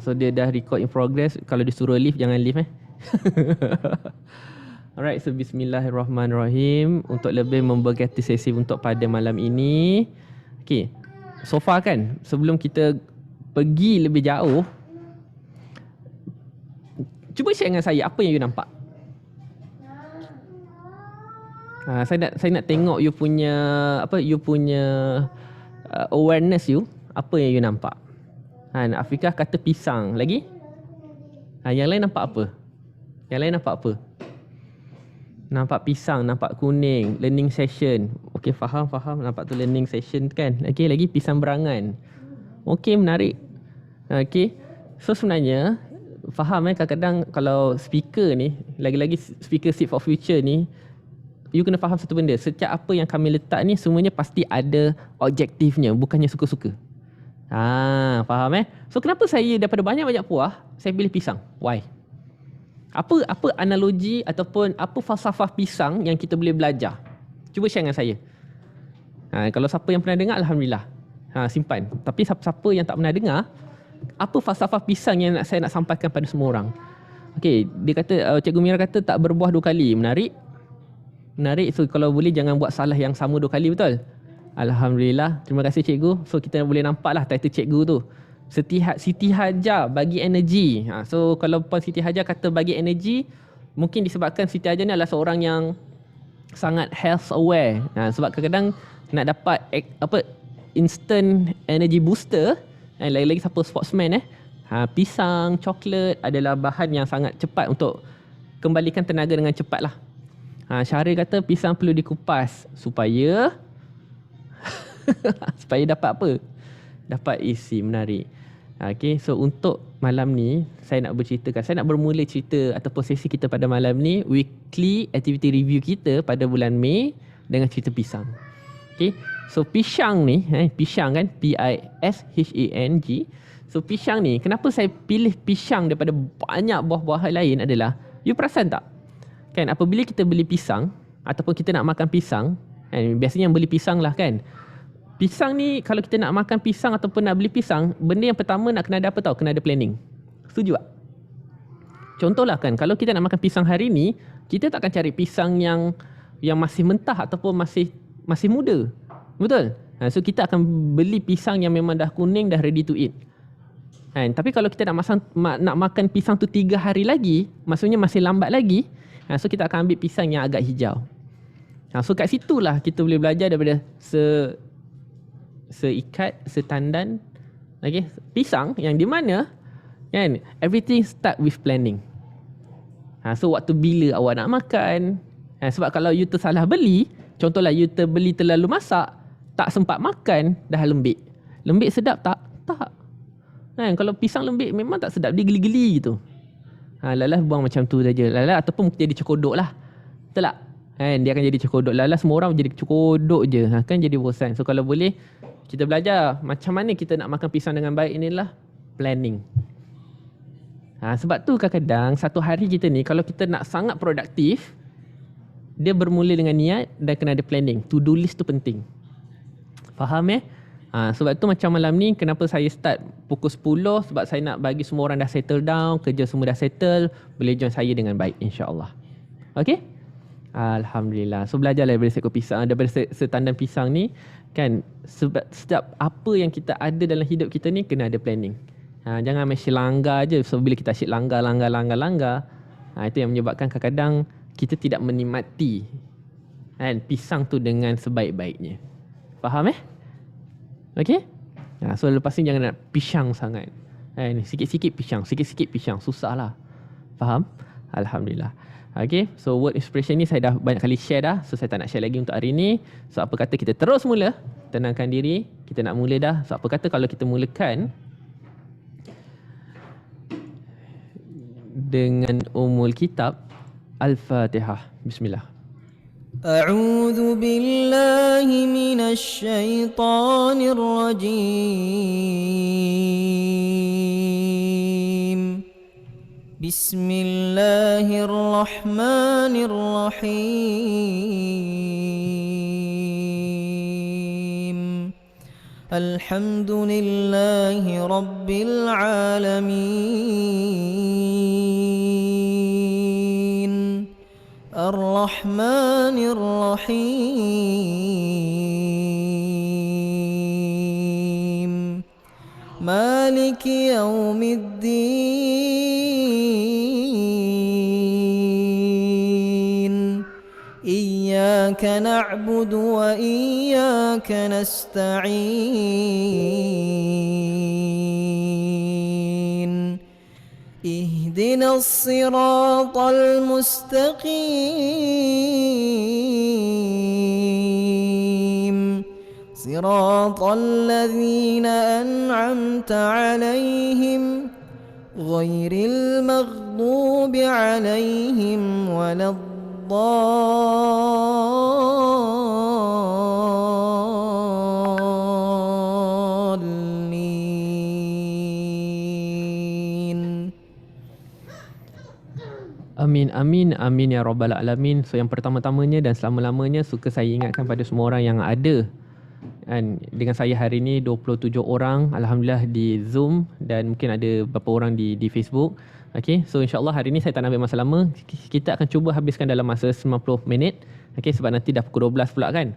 So dia dah record in progress. Kalau disuruh leave, jangan leave Alright, so bismillahirrahmanirrahim. Untuk lebih memberkati sesi untuk pada malam ini. Okay, so far kan, sebelum kita pergi lebih jauh, cuba share dengan saya apa yang you nampak. Saya nak tengok you punya awareness you, apa yang you nampak. Afiqah kata pisang. Lagi? Yang lain nampak apa? Yang lain nampak apa? Nampak pisang, nampak kuning, learning session. Okey, faham. Nampak tu learning session kan. Okey, lagi pisang berangan. Okey, menarik. Okey. So sebenarnya faham kadang-kadang kalau speaker ni, lagi-lagi speaker Seed for Future ni, you kena faham satu benda. Setiap apa yang kami letak ni semuanya pasti ada objektifnya, bukannya suka-suka. Faham So kenapa saya daripada banyak-banyak buah, saya pilih pisang? Why? Apa analogi ataupun apa falsafah pisang yang kita boleh belajar? Cuba share dengan saya. Kalau siapa yang pernah dengar, alhamdulillah. Simpan. Tapi siapa yang tak pernah dengar, apa falsafah pisang yang saya nak sampaikan pada semua orang? Okey, dia kata Cikgu Mira kata tak berbuah 2 kali. Menarik. So kalau boleh jangan buat salah yang sama 2 kali, betul? Alhamdulillah. Terima kasih cikgu. So kita boleh nampaklah title cikgu tu. Siti Hajar bagi energi. So kalau Puan Siti Hajar kata bagi energi, mungkin disebabkan Siti Hajar ni adalah seorang yang sangat health aware. Sebab kadang-kadang nak dapat instant energy booster, lagi-lagi siapa sportsman pisang, coklat adalah bahan yang sangat cepat untuk kembalikan tenaga dengan cepat lah. Syahril kata pisang perlu dikupas supaya supaya dapat apa? Dapat isi. Menarik. Okay, so untuk malam ni saya nak berceritakan, saya nak bermula cerita ataupun sesi kita pada malam ni, weekly activity review kita pada bulan Mei dengan cerita pisang. Okay, so pisang ni, pisang kan, P-I-S-H-A-N-G. So pisang ni, kenapa saya pilih pisang daripada banyak buah-buahan lain adalah, you perasan tak? Kan apabila kita beli pisang ataupun kita nak makan pisang, biasanya yang beli pisang lah kan. Pisang ni, kalau kita nak makan pisang ataupun nak beli pisang, benda yang pertama nak kena ada apa tau? Kena ada planning. Setuju tak? Contohlah kan, kalau kita nak makan pisang hari ni, kita takkan cari pisang yang masih mentah ataupun masih muda. Betul? So kita akan beli pisang yang memang dah kuning, dah ready to eat. Tapi kalau kita nak makan pisang tu 3 hari lagi, maksudnya masih lambat lagi, so kita akan ambil pisang yang agak hijau. So kat situlah kita boleh belajar daripada seikat, setandan, pisang yang di mana kan everything start with planning. So waktu bila awak nak makan, sebab kalau you tersalah beli, contohlah you terbeli terlalu masak, tak sempat makan, dah lembik. Lembik sedap tak? Tak. Kalau pisang lembik memang tak sedap, dia geli-geli gitu. Lalas buang macam tu saja. Lalas ataupun jadi cokodok lah. Betul tak? Dia akan jadi cokodok. Lalas semua orang jadi cokodok je. Kan jadi bosan. So kalau boleh, kita belajar macam mana kita nak makan pisang dengan baik, inilah planning. Sebab tu kadang-kadang satu hari kita ni, kalau kita nak sangat produktif, dia bermula dengan niat dan kena ada planning. To-do list tu penting. Faham sebab tu macam malam ni, kenapa saya start pukul 10, sebab saya nak bagi semua orang dah settle down, kerja semua dah settle, boleh join saya dengan baik, insyaAllah. Okay? Alhamdulillah. So belajarlah daripada seekor pisang, daripada setandan pisang ni kan. Sebab setiap apa yang kita ada dalam hidup kita ni kena ada planning. Jangan mesti langgar je. So bila kita asyik langgar, itu yang menyebabkan kadang-kadang kita tidak menikmati pisang tu dengan sebaik-baiknya. Faham Okay? So lepas ni jangan nak pisang sangat. Sikit-sikit pisang, susah lah. Faham? Alhamdulillah. Okay, so word inspiration ni saya dah banyak kali share dah. So saya tak nak share lagi untuk hari ni. So apa kata kita terus mula. Tenangkan diri. Kita nak mula dah. So apa kata kalau kita mulakan dengan Kitab Al-Fatihah. Bismillah. أعوذ بالله من الشيطان الرجيم بسم الله الرحمن الرحيم الحمد لله رب العالمين الرحمن الرحيم مالك يوم الدين إياك نعبد وإياك نستعين اهدنا الصراط المستقيم صراط الذين أنعمت عليهم غير المغضوب عليهم ولا الضالين. Amin, amin, amin ya rabbal alamin. So yang pertama-tamanya dan selama-lamanya suka saya ingatkan pada semua orang yang ada kan dengan saya hari ini 27 orang alhamdulillah di Zoom dan mungkin ada beberapa orang di Facebook. Okey, so insya-Allah hari ini saya tak nak ambil masa lama. Kita akan cuba habiskan dalam masa 90 minit. Okey, sebab nanti dah pukul 12 pula kan.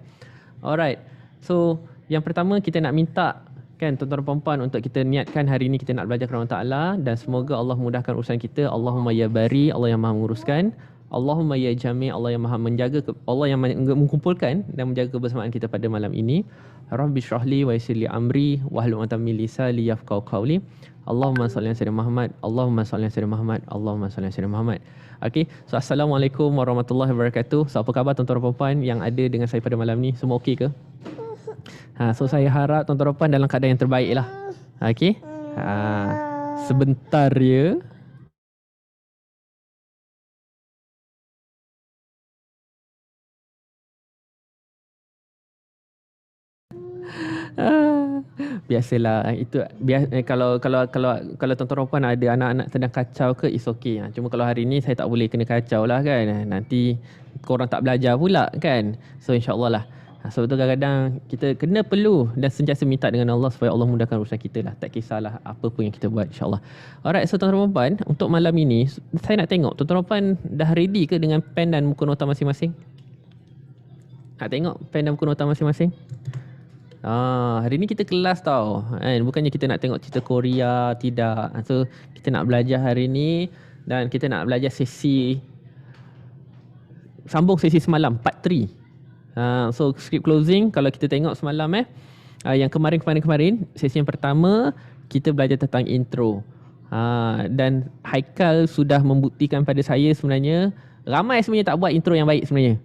Alright. So yang pertama kita nak minta kan tuan-tuan dan puan-puan untuk kita niatkan hari ini kita nak belajar kepada Allah Taala dan semoga Allah mudahkan urusan kita. Allahumma ya bari, Allah yang Maha menguruskan. Allahumma ya jami', Allah yang Maha menjaga, Allah yang mengumpulkan dan menjaga kebersamaan kita pada malam ini. Rabbi syrahli wa yassir li amri wahlul 'uqdatam min lisani yafqahu qawli. Allahumma salli ala sayyidina Muhammad, Allahumma salli ala sayyidina Muhammad, Allahumma salli ala sayyidina Muhammad. Okey, so assalamualaikum warahmatullahi wabarakatuh. So apa khabar tuan-tuan dan puan-puan yang ada dengan saya pada malam ni? Semua okey ke? So saya harap tuan-tuan dan puan dalam keadaan yang terbaik lah. Okey. Sebentar ya. Biasalah itu kalau tuan-tuan puan ada anak-anak sedang kacau ke is okay. Cuma kalau hari ni saya tak boleh kena kacau lah kan. Nanti korang tak belajar pula kan. So insya-Allah lah. Sebab tu kadang-kadang kita kena perlu dan sentiasa minta dengan Allah supaya Allah mudahkan urusan kita lah. Tak kisahlah apa pun yang kita buat insya-Allah. Alright, so tuan-tuan puan, untuk malam ini saya nak tengok tuan-tuan puan dah ready ke dengan pen dan buku nota masing-masing? Nak tengok pen dan buku nota masing-masing? Hari ni kita kelas tau kan? Bukannya kita nak tengok cerita Korea, tidak. So kita nak belajar hari ni dan kita nak belajar sesi sambung sesi semalam part 3. So script closing kalau kita tengok semalam yang kemarin sesi yang pertama kita belajar tentang intro. Dan Haikal sudah membuktikan pada saya sebenarnya ramai sebenarnya tak buat intro yang baik sebenarnya.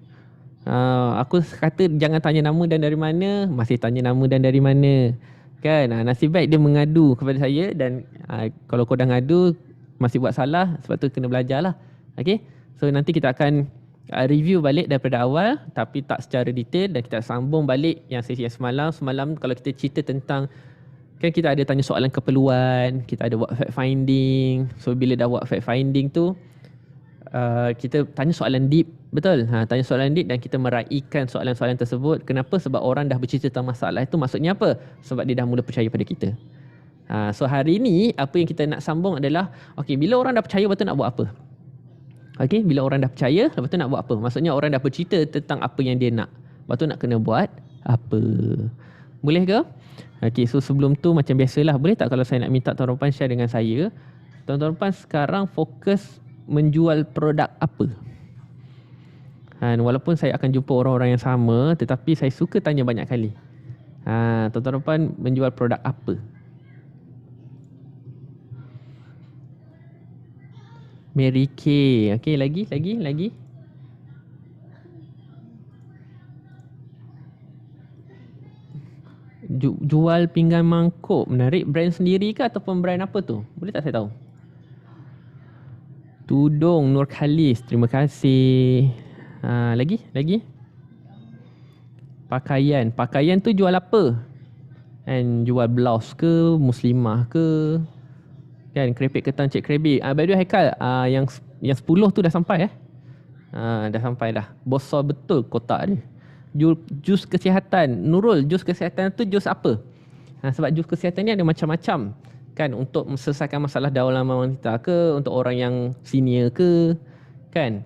Aku kata jangan tanya nama dan dari mana, masih tanya nama dan dari mana kan. Nasib baik dia mengadu kepada saya dan kalau kau dah ngadu masih buat salah, sebab tu kena belajar lah. Okay, so nanti kita akan review balik daripada awal tapi tak secara detail dan kita sambung balik yang sesi yang semalam kalau kita cerita tentang kan kita ada tanya soalan keperluan, kita ada buat fact finding. So bila dah buat fact finding tu kita tanya soalan deep, betul? Tanya soalan deep dan kita meraihkan soalan-soalan tersebut. Kenapa? Sebab orang dah bercerita tentang masalah itu, maksudnya apa? Sebab dia dah mula percaya pada kita. So hari ni apa yang kita nak sambung adalah okey, bila orang dah percaya, lepas tu nak buat apa? Okey, bila orang dah percaya, lepas tu nak buat apa? Maksudnya orang dah bercerita tentang apa yang dia nak. Lepas tu nak kena buat apa? Boleh ke? Okey, so sebelum tu macam biasalah, boleh tak kalau saya nak minta tuan-tuan puan share dengan saya, tuan-tuan puan sekarang fokus menjual produk apa? Walaupun saya akan jumpa orang-orang yang sama, tetapi saya suka tanya banyak kali. Tuan-tuan puan menjual produk apa? Mary Kay. Okey, lagi. Jual pinggan mangkuk. Menarik. Brand sendiri ke ataupun brand apa tu? Boleh tak saya tahu? Tudung Nur Khalis. Terima kasih. Lagi. Pakaian tu jual apa? Jual blouse ke, muslimah ke? Kan, keripik ketan Cik Krabi. By the way Haikal, yang 10 tu dah sampai dah sampai dah. Besar betul kotak dia. Jus kesihatan. Nurul, jus kesihatan tu jus apa? Sebab jus kesihatan ni ada macam-macam kan, untuk selesaikan masalah dalam wanita ke, untuk orang yang senior ke kan.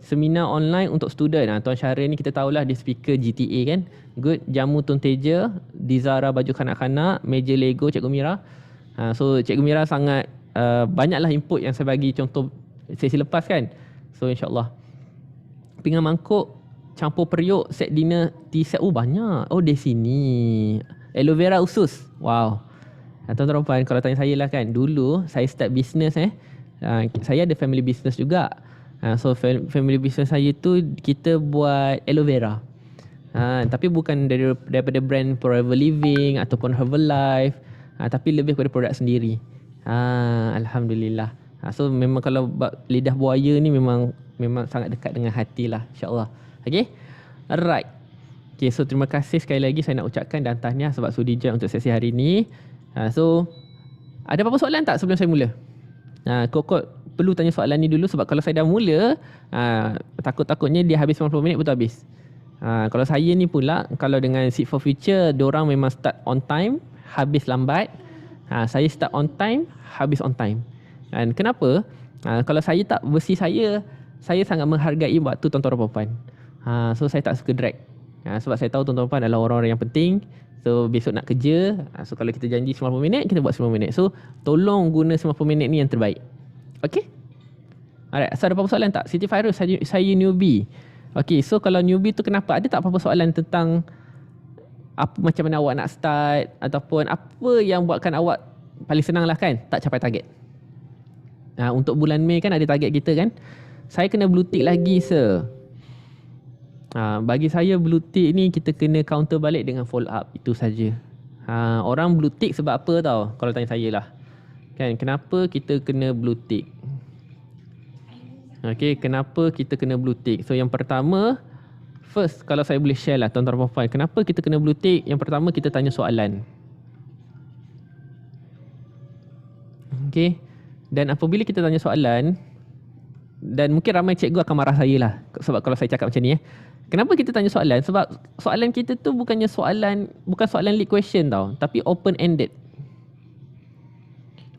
Seminar online untuk student. Tuan Syahrir ni kita tahulah dia speaker GTA kan. Good. Jamu Tun Teja, Dizara baju kanak-kanak, meja Lego Cikgu Mira. So Cikgu Mira sangat banyaklah input yang saya bagi contoh sesi lepas kan. So insyaAllah. Pinggan mangkuk, campur periuk, set dinner, tea set. Oh banyak. Oh di sini. Aloe vera usus. Wow. Tuan-tuan dan puan, kalau tanya saya lah kan, dulu saya start business saya ada family business juga. So family business saya tu kita buat aloe vera. Tapi bukan daripada brand Forever Living ataupun Herbalife, tapi lebih kepada produk sendiri. Alhamdulillah. So memang kalau lidah buaya ni memang sangat dekat dengan hati lah, insya-Allah. Okay? Alright. Okay, so terima kasih sekali lagi saya nak ucapkan dan tahniah sebab sudi join untuk sesi hari ni. So ada apa-apa soalan tak sebelum saya mula? Kok perlu tanya soalan ni dulu sebab kalau saya dah mula, takut-takutnya dia habis 90 minit betul habis. Kalau saya ni pula, kalau dengan Seek for Future, diorang memang start on time, habis lambat. Saya start on time, habis on time. Dan kenapa? Kalau saya tak versi saya sangat menghargai waktu tuan-tuan dan puan. So saya tak suka drag. Sebab saya tahu tuan-tuan dan puan adalah orang-orang yang penting. So besok nak kerja, so kalau kita janji 90 minit, kita buat 90 minit. So tolong guna 90 minit ni yang terbaik. Okay? Alright, so ada apa-apa soalan tak? Siti Fairuz, saya newbie. Okay, so kalau newbie tu kenapa? Ada tak apa-apa soalan tentang macam mana awak nak start, ataupun apa yang buatkan awak paling senang lah kan, tak capai target? Untuk bulan Mei kan ada target kita kan. Saya kena blue tick lagi sir. Bagi saya blue tick ni kita kena counter balik dengan follow up, itu saja. Orang blue tick sebab apa tau, kalau tanya saya lah kan, kenapa kita kena blue tick? Okay, kenapa kita kena blue tick? So yang pertama, first kalau saya boleh share lah tuan-tuan dan puan, kenapa kita kena blue tick? Yang pertama, kita tanya soalan. Okay, dan apabila kita tanya soalan, dan mungkin ramai cikgu akan marah saya lah sebab kalau saya cakap macam ni kenapa kita tanya soalan? Sebab soalan kita tu bukan soalan lead question tau, tapi open ended.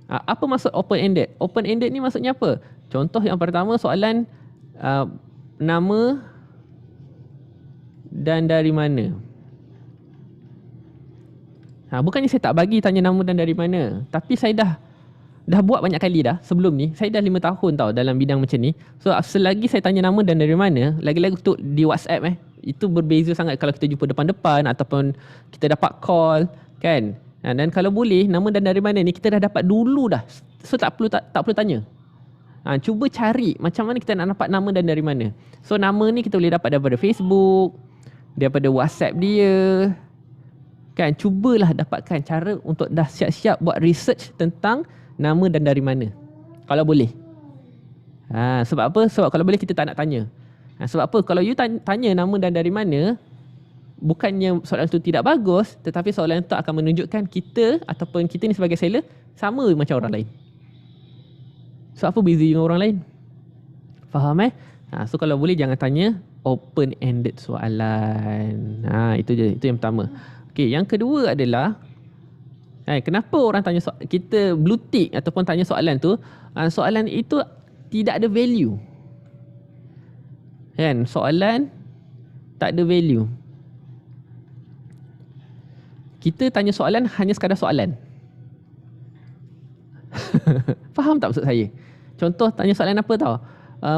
Apa maksud open ended? Open ended ni maksudnya apa? Contoh yang pertama, soalan nama dan dari mana. Bukannya saya tak bagi tanya nama dan dari mana, tapi saya dah buat banyak kali dah sebelum ni. Saya dah 5 tahun tau dalam bidang macam ni. So selagi saya tanya nama dan dari mana, lagi-lagi untuk di WhatsApp itu berbeza sangat kalau kita jumpa depan-depan ataupun kita dapat call kan. Dan kalau boleh nama dan dari mana ni kita dah dapat dulu dah. So tak perlu tanya. Cuba cari macam mana kita nak dapat nama dan dari mana. So nama ni kita boleh dapat daripada Facebook, daripada WhatsApp dia. Kan, cubalah dapatkan cara untuk dah siap-siap buat research tentang nama dan dari mana. Kalau boleh. Sebab apa? Sebab kalau boleh kita tak nak tanya. Sebab apa? Kalau you tanya nama dan dari mana, bukannya soalan itu tidak bagus, tetapi soalan itu akan menunjukkan kita ataupun kita ni sebagai seller sama macam orang lain. So apa beza dengan orang lain? Faham So kalau boleh jangan tanya open ended soalan. Itu je, itu yang pertama. Okey, yang kedua adalah kenapa orang tanya kita blue tick ataupun tanya soalan tu, soalan itu tidak ada value. Kan, soalan tak ada value. Kita tanya soalan hanya sekadar soalan. Faham tak maksud saya? Contoh tanya soalan apa tau?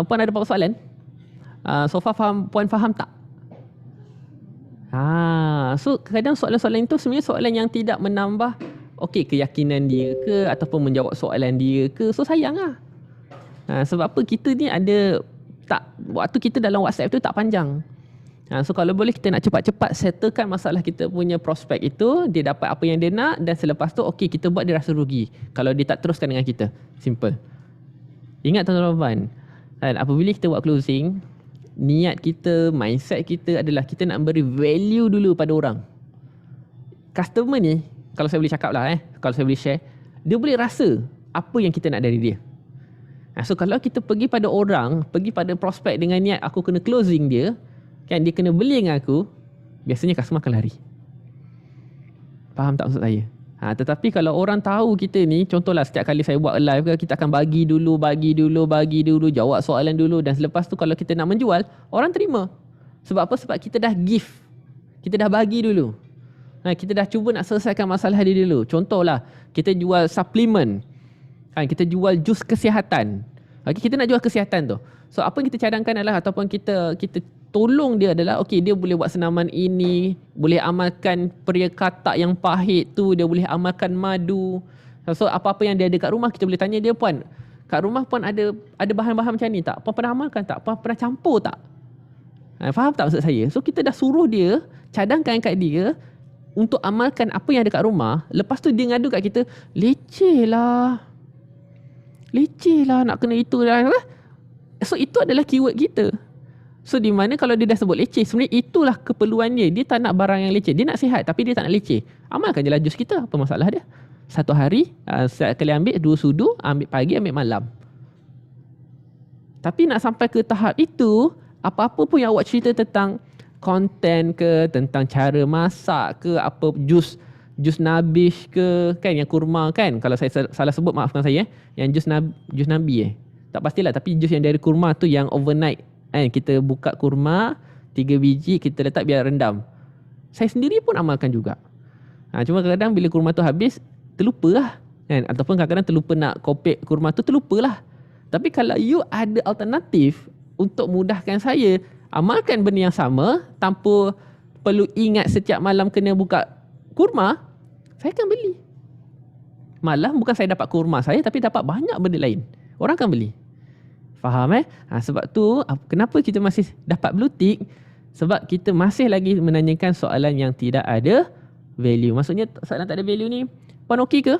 Puan ada apa soalan? So far puan faham tak? So kadang soalan-soalan itu sebenarnya soalan yang tidak menambah keyakinan dia ke ataupun menjawab soalan dia ke. So sayang lah. Sebab apa, kita ni waktu kita dalam WhatsApp tu tak panjang. So kalau boleh kita nak cepat-cepat settlekan masalah kita punya prospek itu, dia dapat apa yang dia nak, dan selepas tu kita buat dia rasa rugi kalau dia tak teruskan dengan kita. Simple. Ingat tuan-tuan, apabila kita buat closing, niat kita, mindset kita adalah kita nak beri value dulu pada orang. Customer ni, kalau saya boleh cakap lah, kalau saya boleh share, dia boleh rasa apa yang kita nak dari dia. So kalau kita pergi pada orang, pergi pada prospek dengan niat aku kena closing dia, kan, dia kena beli dengan aku, biasanya customer akan lari. Faham tak maksud saya? Tetapi kalau orang tahu kita ni, contohlah setiap kali saya buat live ke, kita akan bagi dulu, jawab soalan dulu, dan selepas tu kalau kita nak menjual, orang terima. Sebab apa? Sebab kita dah give. Kita dah bagi dulu. Kita dah cuba nak selesaikan masalah dia dulu. Contohlah, kita jual suplemen. Kita jual jus kesihatan. Kita nak jual kesihatan tu. So apa yang kita cadangkan adalah, ataupun kita tolong dia adalah, okey, dia boleh buat senaman ini, boleh amalkan peria katak yang pahit tu, dia boleh amalkan madu. So apa-apa yang dia ada kat rumah, kita boleh tanya dia, puan, kat rumah puan ada bahan-bahan macam ni tak? Puan pernah amalkan tak? Puan pernah campur tak? Faham tak maksud saya? So kita dah suruh dia, cadangkan kat dia untuk amalkan apa yang ada kat rumah. Lepas tu dia ngadu kat kita, leceh lah nak kena itu lah. So itu adalah keyword kita. So di mana kalau dia dah sebut leceh, sebenarnya itulah keperluan dia. Dia tak nak barang yang leceh. Dia nak sihat tapi dia tak nak leceh. Amalkan je lah jus kita. Apa masalah dia? Satu hari, sekali ambil 2 sudu, ambil pagi, ambil malam. Tapi nak sampai ke tahap itu, apa-apa pun yang awak cerita tentang konten ke, tentang cara masak ke, apa jus nabis ke, kan, yang kurma kan, kalau saya salah sebut maafkan saya, yang jus nabi tak pastilah, tapi jus yang dari kurma tu yang overnight kan, kita buka kurma 3 biji, kita letak biar rendam. Saya sendiri pun amalkan juga. Cuma kadang-kadang bila kurma tu habis, terlupalah kan, ataupun kadang-kadang terlupa nak kopek kurma tu, terlupalah. Tapi kalau you ada alternatif untuk mudahkan saya amalkan benda yang sama tanpa perlu ingat setiap malam kena buka kurma, saya akan beli. Malah bukan saya dapat kurma saya, tapi dapat banyak benda lain. Orang akan beli. Faham sebab tu kenapa kita masih dapat blue tick? Sebab kita masih lagi menanyakan soalan yang tidak ada value. Maksudnya soalan tak ada value ni, puan okey ke?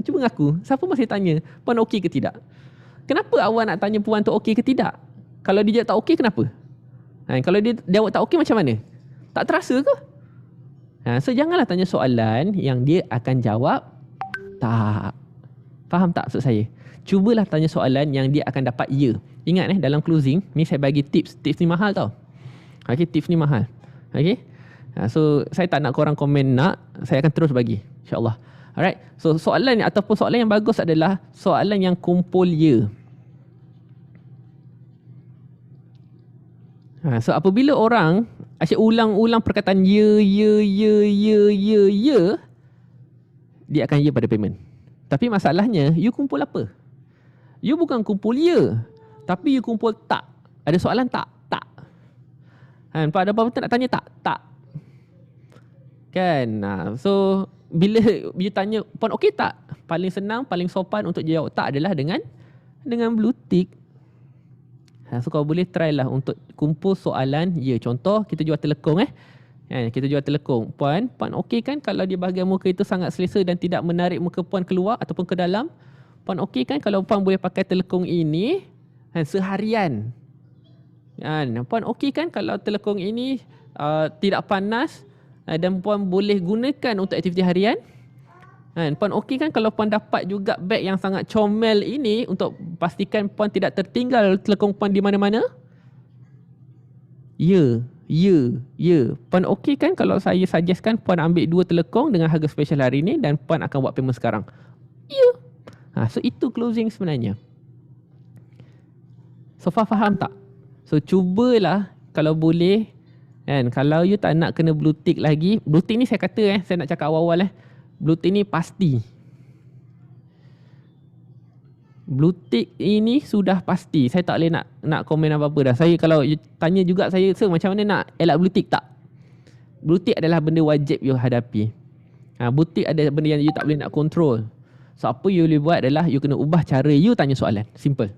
Cuba ngaku, siapa masih tanya puan okey ke tidak? Kenapa awak nak tanya puan tu okey ke tidak? Kalau dia jawab tak okey, kenapa? Kalau dia jawab tak okey, macam mana? Tak terasa ke? So janganlah tanya soalan yang dia akan jawab tak. Faham tak maksud saya? Cubalah tanya soalan yang dia akan dapat ya. Ingat dalam closing ni saya bagi tips. Tips ni mahal tau. Okay, tips ni mahal. Okay. So saya tak nak korang komen nak, saya akan terus bagi, insyaAllah. Alright. So soalan ni ataupun soalan yang bagus adalah soalan yang kumpul ya. So apabila orang asyik ulang-ulang perkataan ya, dia akan ya pada payment. Tapi masalahnya, you kumpul apa? You bukan kumpul ya, tapi you kumpul tak. Ada soalan tak? Tak. Ada apa-apa nak tanya tak? Tak. Kan? So bila you tanya puan okey tak? Paling senang, paling sopan untuk jawab tak adalah dengan blue tick. So kau boleh try lah untuk kumpul soalan ya. Contoh kita jual telekong kita jual telekong. Puan okey kan kalau di bahagian muka itu sangat selesa dan tidak menarik muka puan keluar ataupun ke dalam? Puan okey kan kalau puan boleh pakai telekong ini seharian? Puan okey kan kalau telekong ini tidak panas dan puan boleh gunakan untuk aktiviti harian? Puan okey kan kalau puan dapat juga beg yang sangat comel ini untuk pastikan puan tidak tertinggal telekong puan di mana-mana? Ya. Puan okey kan kalau saya suggestkan puan ambil 2 telekong dengan harga special hari ini dan puan akan buat payment sekarang? Ya. So itu closing sebenarnya. So faham tak? So cubalah kalau boleh kalau you tak nak kena blue tick lagi. Blue tick ni saya kata saya nak cakap awal-awal blue tick ni pasti. Blue tick ini sudah pasti. Saya tak boleh nak komen apa-apa dah. Saya kalau you tanya juga saya, macam mana nak elak blue tick? Tak. Blue tick adalah benda wajib you hadapi. Blue tick ada benda yang you tak boleh nak control. So apa you boleh buat adalah you kena ubah cara you tanya soalan. Simple.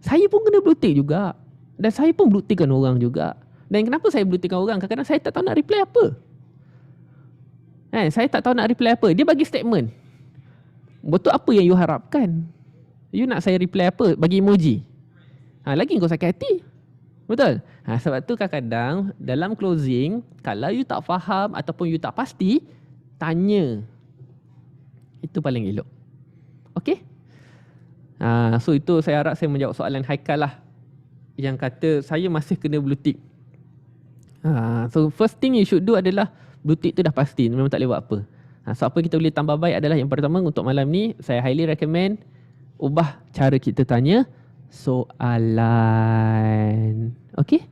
Saya pun kena blue tick juga. Dan saya pun blue tickkan orang juga. Dan kenapa saya blue tickkan orang? Kadang-kadang saya tak tahu nak reply apa. Saya tak tahu nak reply apa. Dia bagi statement. Betul apa yang you harapkan? You nak saya reply apa? Bagi emoji. Lagi kau sakit hati. Betul? Sebab tu kadang-kadang dalam closing, kalau you tak faham ataupun you tak pasti, tanya. Itu paling elok. Okay? So itu saya harap saya menjawab soalan Haikal lah. Yang kata saya masih kena blue tick. So first thing you should do adalah blue tick tu dah pasti, memang tak boleh buat apa. So apa kita boleh tambah baik adalah yang pertama untuk malam ni, saya highly recommend ubah cara kita tanya soalan. Okay?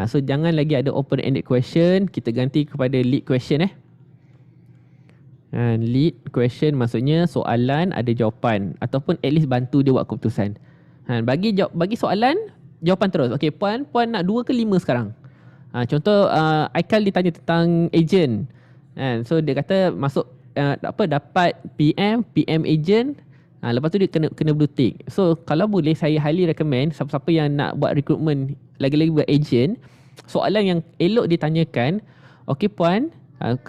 So jangan lagi ada open-ended question, kita ganti kepada lead question lead question maksudnya soalan ada jawapan ataupun at least bantu dia buat keputusan. Bagi soalan, jawapan terus. Okay, puan nak 2 ke 5 sekarang? Contoh Aikal ditanya tentang agent. So dia kata masuk dapat PM agent. Lepas tu dia kena blue tick. So kalau boleh saya highly recommend siapa-siapa yang nak buat recruitment lagi-lagi buat agent, soalan yang elok ditanyakan, okey puan,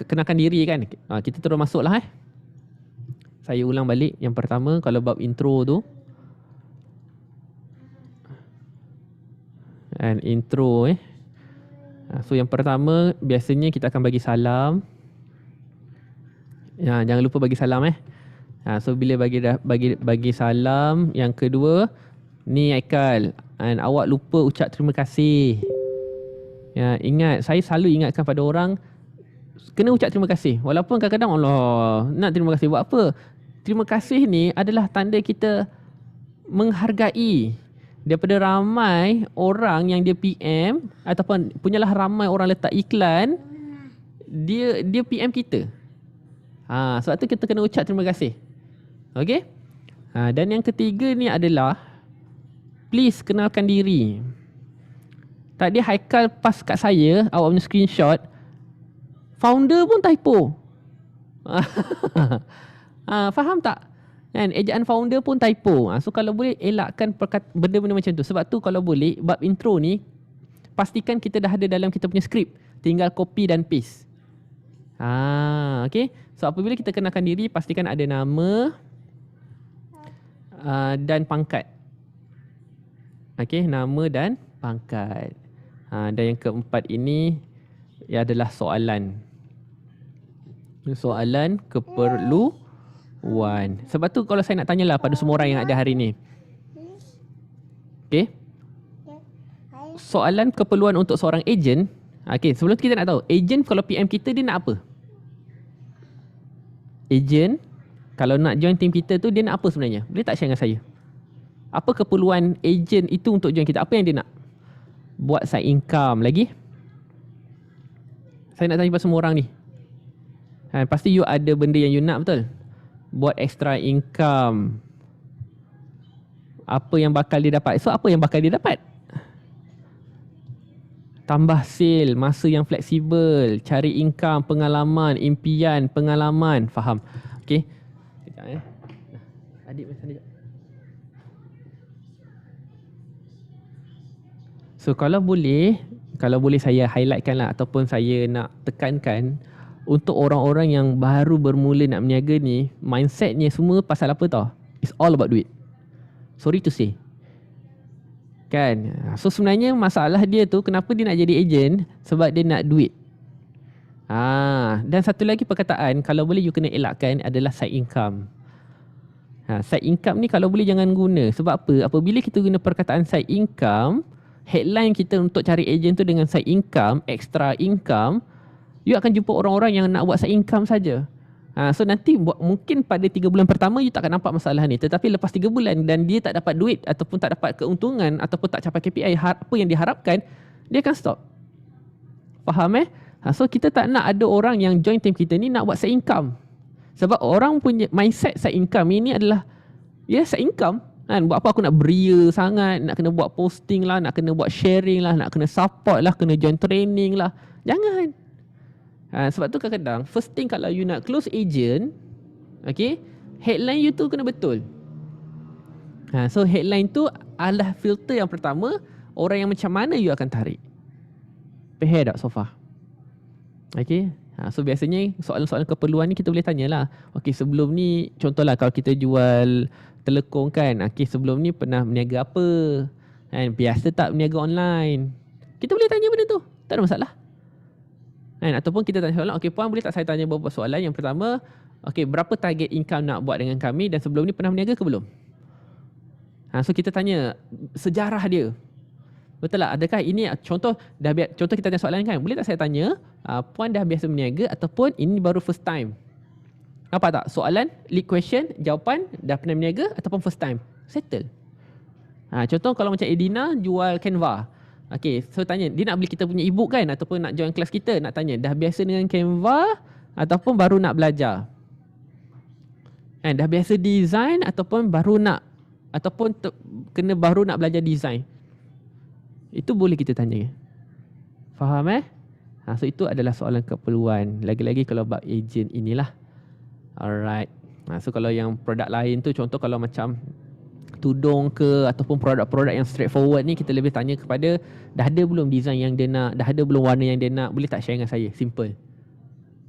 kenalkan diri kan. Kita terus masuk lah Saya ulang balik. Yang pertama kalau bab intro tu, intro so yang pertama biasanya kita akan bagi salam. Jangan lupa bagi salam so bila bagi salam, yang kedua ni Aikal, awak lupa ucap terima kasih. Ingat, saya selalu ingatkan pada orang kena ucap terima kasih. Walaupun kadang-kadang Allah nak terima kasih buat apa? Terima kasih ni adalah tanda kita menghargai daripada ramai orang yang dia PM ataupun punyalah ramai orang letak iklan, dia PM kita. Sebab tu kita kena ucap terima kasih. Okey? Dan yang ketiga ni adalah please kenalkan diri. Tadi Haikal pas kat saya, awak punya screenshot, founder pun typo. Faham tak? Ejaan founder pun typo. So kalau boleh elakkan benda-benda macam tu. Sebab tu kalau boleh bab intro ni pastikan kita dah ada dalam kita punya skrip. Tinggal copy dan paste. Okay. So apabila kita kenalkan diri, pastikan ada nama dan pangkat. Okay, nama dan pangkat. Dan yang keempat ini adalah soalan. Soalan keperluan. Sebab tu kalau saya nak tanyalah pada semua orang yang ada hari ni. Okay. Soalan keperluan untuk seorang ejen. Okay, sebelum tu kita nak tahu, ejen kalau PM kita dia nak apa? Ejen kalau nak join team kita tu dia nak apa sebenarnya? Boleh tak share dengan saya? Apa keperluan ejen itu untuk join kita? Apa yang dia nak? Buat side income lagi? Saya nak tanya pada semua orang ni. Pasti you ada benda yang you nak, betul? Buat extra income. Apa yang bakal dia dapat? So apa yang bakal dia dapat? Tambah sale, masa yang fleksibel, cari income, pengalaman, impian, pengalaman. Faham? Okay. Sekejap Adik main sana sekejap. So kalau boleh saya highlightkan lah ataupun saya nak tekankan untuk orang-orang yang baru bermula nak berniaga ni, mindsetnya semua pasal apa tau? It's all about duit. Sorry to say. Kan? So sebenarnya masalah dia tu kenapa dia nak jadi ejen? Sebab dia nak duit. Dan satu lagi perkataan kalau boleh you kena elakkan adalah side income. Side income ni kalau boleh jangan guna. Sebab apa? Apabila kita guna perkataan side income, headline kita untuk cari ejen tu dengan side income, extra income, you akan jumpa orang-orang yang nak buat side income saja. So nanti mungkin pada 3 bulan pertama you tak akan nampak masalah ni. Tetapi lepas 3 bulan dan dia tak dapat duit ataupun tak dapat keuntungan ataupun tak capai KPI apa yang diharapkan, dia akan stop. Faham So kita tak nak ada orang yang join team kita ni nak buat side income. Sebab orang punya mindset side income ini adalah side income. Buat apa aku nak beria sangat, nak kena buat posting lah, nak kena buat sharing lah, nak kena support lah, kena join training lah. Jangan. Sebab tu kadang-kadang first thing kalau you nak close agent, okay, headline you tu kena betul. So headline tu adalah filter yang pertama, orang yang macam mana you akan tarik. Faham tak so far? Okay. So biasanya soalan-soalan keperluan ni kita boleh tanyalah. Okay, sebelum ni contohlah kalau kita jual telekong kan, okay, sebelum ni pernah berniaga apa? Biasa tak berniaga online? Kita boleh tanya benda tu, tak ada masalah. Ataupun kita tanya soalan, okay puan boleh tak saya tanya beberapa soalan. Yang pertama, okay, berapa target income nak buat dengan kami dan sebelum ni pernah berniaga ke belum? So kita tanya sejarah dia. Betul tak? Adakah ini contoh contoh kita tanya soalan kan? Boleh tak saya tanya, puan dah biasa berniaga ataupun ini baru first time? Apa tak? Soalan, lead question, jawapan dah pernah berniaga ataupun first time? Settle. Contoh kalau macam Edina jual Canva. Okay, so tanya, dia nak beli kita punya e-book kan? Ataupun nak join kelas kita, nak tanya, dah biasa dengan Canva ataupun baru nak belajar? Dah biasa design ataupun baru nak, ataupun kena baru nak belajar design? Itu boleh kita tanya. Faham so itu adalah soalan keperluan. Lagi-lagi kalau bab agent inilah. Alright. So kalau yang produk lain tu, contoh kalau macam tudung ke ataupun produk-produk yang straightforward ni, kita lebih tanya kepada dah ada belum design yang dia nak, dah ada belum warna yang dia nak, boleh tak share dengan saya? Simple.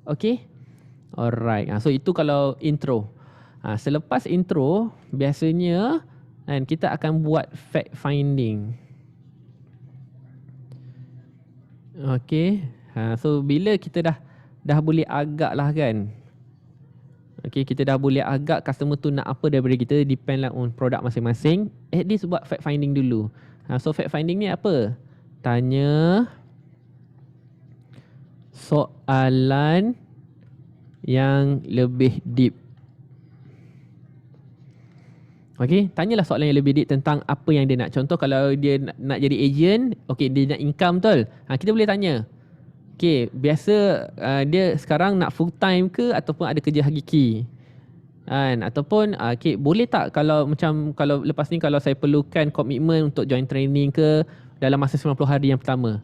Okay. Alright. So itu kalau intro. Selepas intro, biasanya kita akan buat fact finding. Okay. So bila kita dah boleh agak lah kan. Okay, kita dah boleh agak customer tu nak apa daripada kita, depend lah on produk masing-masing. At least buat fact finding dulu. So fact finding ni apa? Tanya soalan yang lebih deep. Okay, tanyalah soalan yang lebih deep tentang apa yang dia nak. Contoh kalau dia nak jadi agent, okay, dia nak income betul. Kita boleh tanya. Okay, biasa dia sekarang nak full time ke ataupun ada kerja hakiki? Ataupun okay, boleh tak kalau macam kalau lepas ni kalau saya perlukan komitmen untuk join training ke dalam masa 90 hari yang pertama.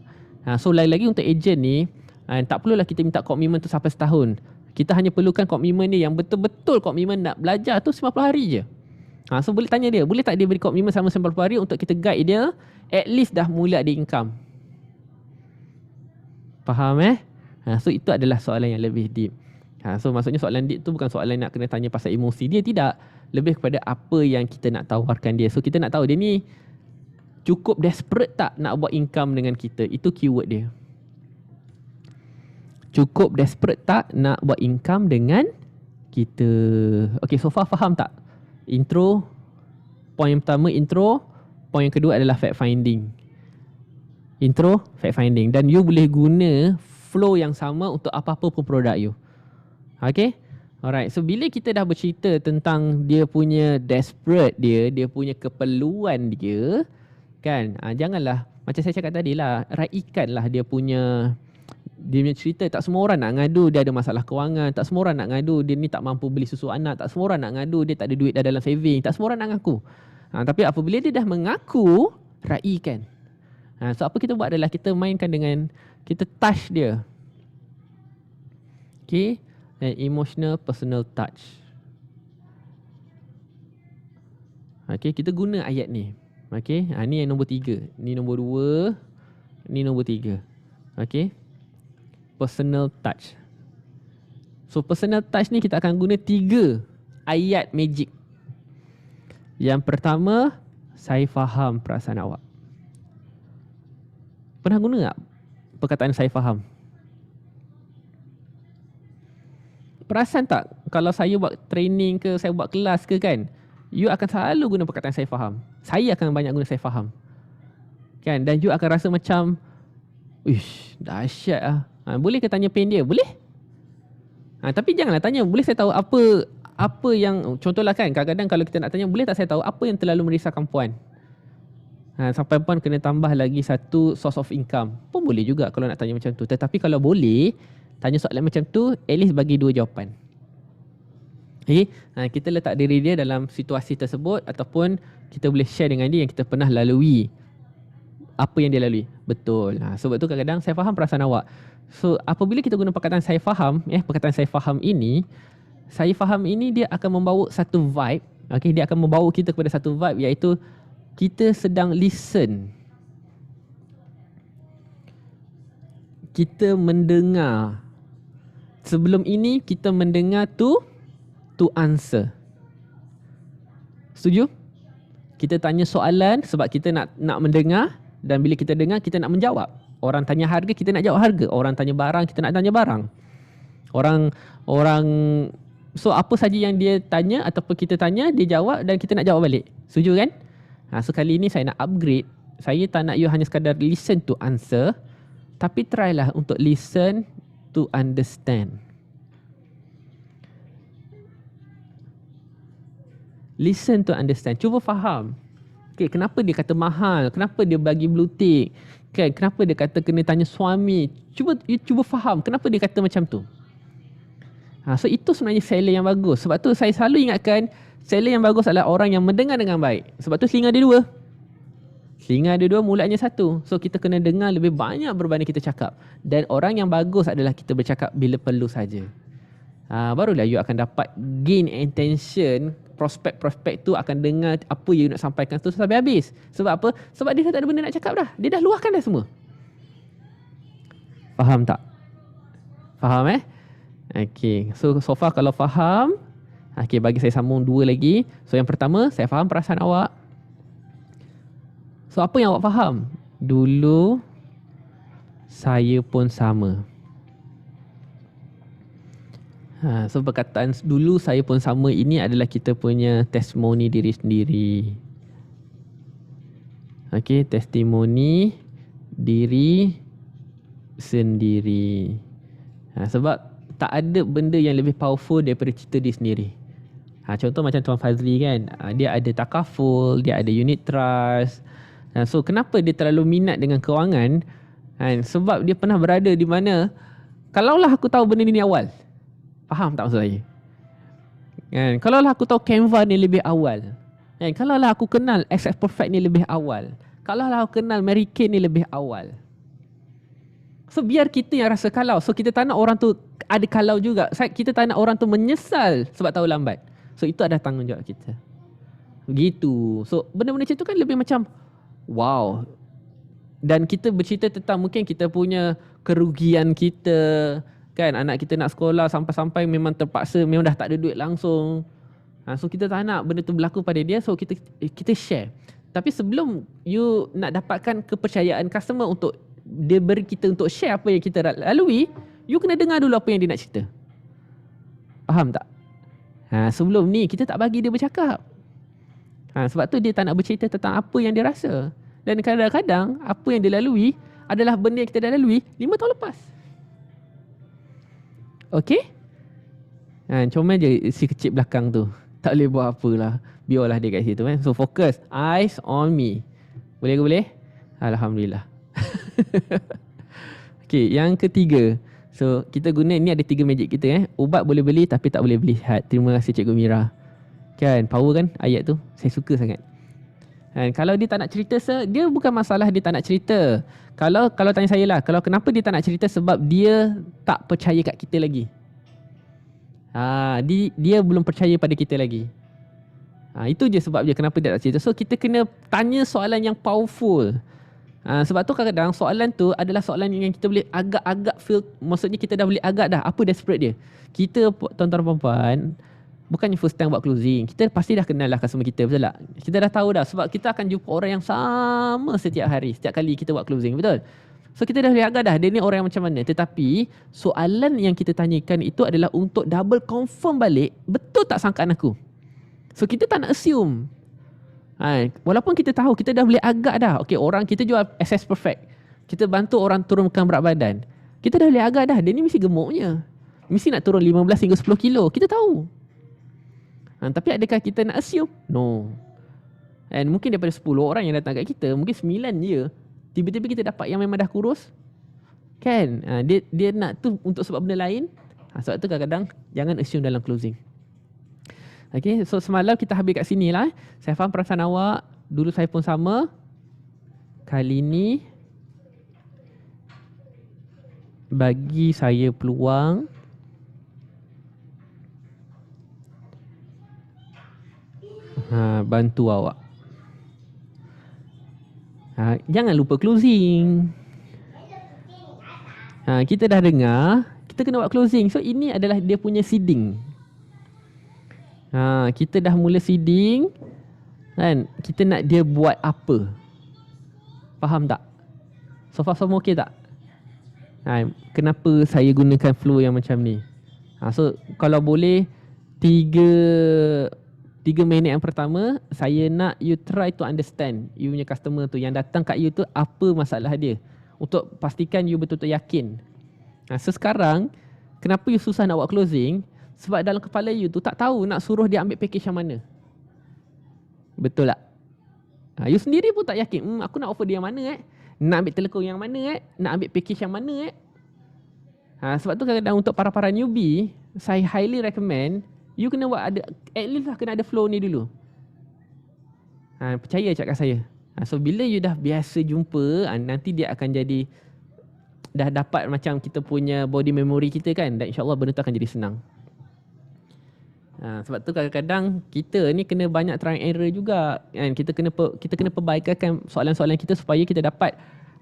So lagi-lagi untuk agent ni, tak perlulah kita minta komitmen tu sampai setahun. Kita hanya perlukan komitmen dia yang betul-betul komitmen nak belajar tu 90 hari je. So boleh tanya dia, boleh tak dia beri komitmen selama 90 hari untuk kita guide dia, at least dah mula ada income. Faham So itu adalah soalan yang lebih deep. So maksudnya soalan deep tu bukan soalan nak kena tanya pasal emosi dia, tidak. Lebih kepada apa yang kita nak tawarkan dia. So kita nak tahu dia ni cukup desperate tak nak buat income dengan kita. Itu keyword dia. Cukup desperate tak nak buat income dengan kita. Okay, so far faham tak? Intro, point yang pertama intro, point yang kedua adalah fact finding. Intro, fact finding, dan you boleh guna flow yang sama untuk apa-apa pun produk you. Okay? Alright, so bila kita dah bercerita tentang dia punya desperate dia punya keperluan dia, kan? Janganlah, macam saya cakap tadi lah, raikanlah dia punya cerita. Tak semua orang nak ngadu dia ada masalah kewangan. Tak semua orang nak ngadu dia ni tak mampu beli susu anak. Tak semua orang nak ngadu dia tak ada duit dah dalam saving. Tak semua orang nak ngaku. Tapi apabila dia dah mengaku, raikan. So apa kita buat adalah kita mainkan dengan, kita touch dia. Okay. An emotional personal touch. Okay, kita guna ayat ni. Okay, ni yang nombor 3. Ni nombor 2. Ni nombor 3. Okay. Personal touch. So personal touch ni kita akan guna 3 ayat magic. Yang pertama, saya faham perasaan awak. Pernah guna tak perkataan saya faham? Perasan tak kalau saya buat training ke, saya buat kelas ke kan, you akan selalu guna perkataan saya faham. Saya akan banyak guna saya faham. Kan? Dan you akan rasa macam, ish, dahsyat lah. Boleh ke tanya pain dia? Boleh. Tapi janganlah tanya, boleh saya tahu apa yang, contohlah kan, kadang-kadang kalau kita nak tanya, boleh tak saya tahu apa yang terlalu merisaukan puan? Sampai puan kena tambah lagi satu source of income. Pun boleh juga kalau nak tanya macam tu. Tetapi kalau boleh, tanya soalan macam tu, at least bagi 2 jawapan. Okay? Kita letak diri dia dalam situasi tersebut ataupun kita boleh share dengan dia yang kita pernah lalui. Apa yang dia lalui. Betul. Sebab tu kadang-kadang saya faham perasaan awak. So apabila kita guna perkataan saya faham, perkataan saya faham ini dia akan membawa satu vibe. Okay, dia akan membawa kita kepada satu vibe, iaitu kita sedang listen. Kita mendengar. Sebelum ini kita mendengar to answer. Setuju? Kita tanya soalan sebab kita nak mendengar, dan bila kita dengar kita nak menjawab. Orang tanya harga, kita nak jawab harga. Orang tanya barang, kita nak tanya barang. So apa saja yang dia tanya ataupun kita tanya, dia jawab dan kita nak jawab balik. Setuju kan? So kali ini saya nak upgrade Saya tak nak you hanya sekadar listen to answer, tapi try lah untuk listen to understand. Listen to understand. Cuba faham. Okay, kenapa dia kata mahal? Kenapa dia bagi blue tick? Kan, kenapa dia kata kena tanya suami? Cuba faham kenapa dia kata macam tu. So itu sebenarnya seller yang bagus. Sebab tu saya selalu ingatkan, seller yang bagus adalah orang yang mendengar dengan baik. Sebab tu telinga ada dua. Telinga ada dua, mulanya satu. So kita kena dengar lebih banyak berbanding kita cakap. Dan orang yang bagus adalah kita bercakap bila perlu saja. Barulah you akan dapat gain attention. Prospek-prospek tu akan dengar apa you nak sampaikan tu sampai habis. Sebab apa? Sebab dia dah tak ada benda nak cakap dah. Dia dah luahkan dah semua. Faham tak? Faham Okay. So far kalau faham, okay, bagi saya sambung dua lagi. So yang pertama, saya faham perasaan awak. So apa yang awak faham? Dulu saya pun sama. So perkataan dulu saya pun sama ini adalah kita punya testimoni diri sendiri. Okay, testimoni diri sendiri. Sebab tak ada benda yang lebih powerful daripada cerita diri sendiri. Contoh macam Tuan Fazli kan, dia ada takaful, dia ada unit trust. So kenapa dia terlalu minat dengan kewangan? Sebab dia pernah berada di mana, kalaulah aku tahu benda ni awal. Faham tak maksud saya? Kalaulah aku tahu Canva ni lebih awal. Kalaulah aku kenal Access Perfect ni lebih awal. Kalaulah aku kenal Mary Kay ni lebih awal. So biar kita yang rasa kalau. So kita tak nak orang tu ada kalau juga. Kita tak nak orang tu menyesal sebab tahu lambat. So itu adalah tanggungjawab kita. Begitu. So benda-benda macam tu kan lebih macam wow. Dan kita bercerita tentang mungkin kita punya kerugian kita. Kan anak kita nak sekolah sampai-sampai memang terpaksa, memang dah tak ada duit langsung. So kita tak nak benda tu berlaku pada dia, so kita share. Tapi sebelum you nak dapatkan kepercayaan customer untuk dia beri kita untuk share apa yang kita lalui, you kena dengar dulu apa yang dia nak cerita. Faham tak? Sebelum ni kita tak bagi dia bercakap. Sebab tu dia tak nak bercerita tentang apa yang dia rasa. Dan kadang-kadang apa yang dia lalui adalah benda yang kita dah lalui 5 tahun lepas. Okay? Comel je si kecil belakang tu. Tak boleh buat apalah. Biarlah dia kat situ. So fokus. Eyes on me. Boleh ke boleh? Alhamdulillah. Okay, yang ketiga. So kita guna, ni ada 3 magic kita. Ubat boleh beli tapi tak boleh beli hat. Terima kasih Cikgu Mira. Kan, power kan ayat tu. Saya suka sangat. Kalau dia tak nak cerita, dia bukan masalah dia tak nak cerita. Kalau tanya saya lah, kalau kenapa dia tak nak cerita, sebab dia tak percaya kat kita lagi. Dia belum percaya pada kita lagi. Itu je sebab dia kenapa dia tak cerita. So kita kena tanya soalan yang powerful. Sebab tu kadang-kadang soalan tu adalah soalan yang kita boleh agak-agak feel, maksudnya kita dah boleh agak dah apa desperate dia. Kita tuan-tuan dan puan-puan, bukannya first time buat closing, kita pasti dah kenal lah customer kita, betul tak? Kita dah tahu dah sebab kita akan jumpa orang yang sama setiap hari, setiap kali kita buat closing, betul? So kita dah boleh agak dah dia ni orang yang macam mana. Tetapi soalan yang kita tanyakan itu adalah untuk double confirm balik, betul tak sangkaan aku? So kita tak nak assume. Walaupun kita tahu, kita dah boleh agak dah. Okay, orang kita jual Access Perfect, kita bantu orang turunkan berat badan, kita dah boleh agak dah, dia ni mesti gemuknya, mesti nak turun 15 hingga 10 kilo, kita tahu. Tapi adakah kita nak assume? No. And mungkin daripada 10 orang yang datang kat kita, mungkin 9 je tiba-tiba kita dapat yang memang dah kurus. Kan? Dia nak tu untuk sebab benda lain. Sebab tu kadang-kadang jangan assume dalam closing. Okay, so semalam kita habis kat sini lah. Saya faham perasaan awak. Dulu saya pun sama. Kali ni bagi saya peluang bantu awak. Jangan lupa closing. Kita dah dengar, kita kena buat closing. So ini adalah dia punya seeding. Kita dah mula seeding kan, kita nak dia buat apa. Faham tak? So far semua okey tak? Kenapa saya gunakan flow yang macam ni? So kalau boleh 3 3 minit yang pertama, saya nak you try to understand you punya customer tu, yang datang kat you tu apa masalah dia, untuk pastikan you betul-betul yakin. So sekarang, kenapa you susah nak buat closing? Sebab dalam kepala you tu tak tahu nak suruh dia ambil package yang mana. Betul tak? You sendiri pun tak yakin, aku nak offer dia yang mana nak ambil telekong yang mana nak ambil package yang mana sebab tu kadang-kadang untuk para-para newbie, saya highly recommend you kena buat ada, at least lah kena ada flow ni dulu. Percaya cakap saya. So bila you dah biasa jumpa, nanti dia akan jadi, dah dapat macam kita punya body memory kita kan, dan insyaAllah benda tu akan jadi senang. Sebab tu kadang-kadang kita ni kena banyak try and error juga kan? Kita kena perbaikan soalan-soalan kita supaya kita dapat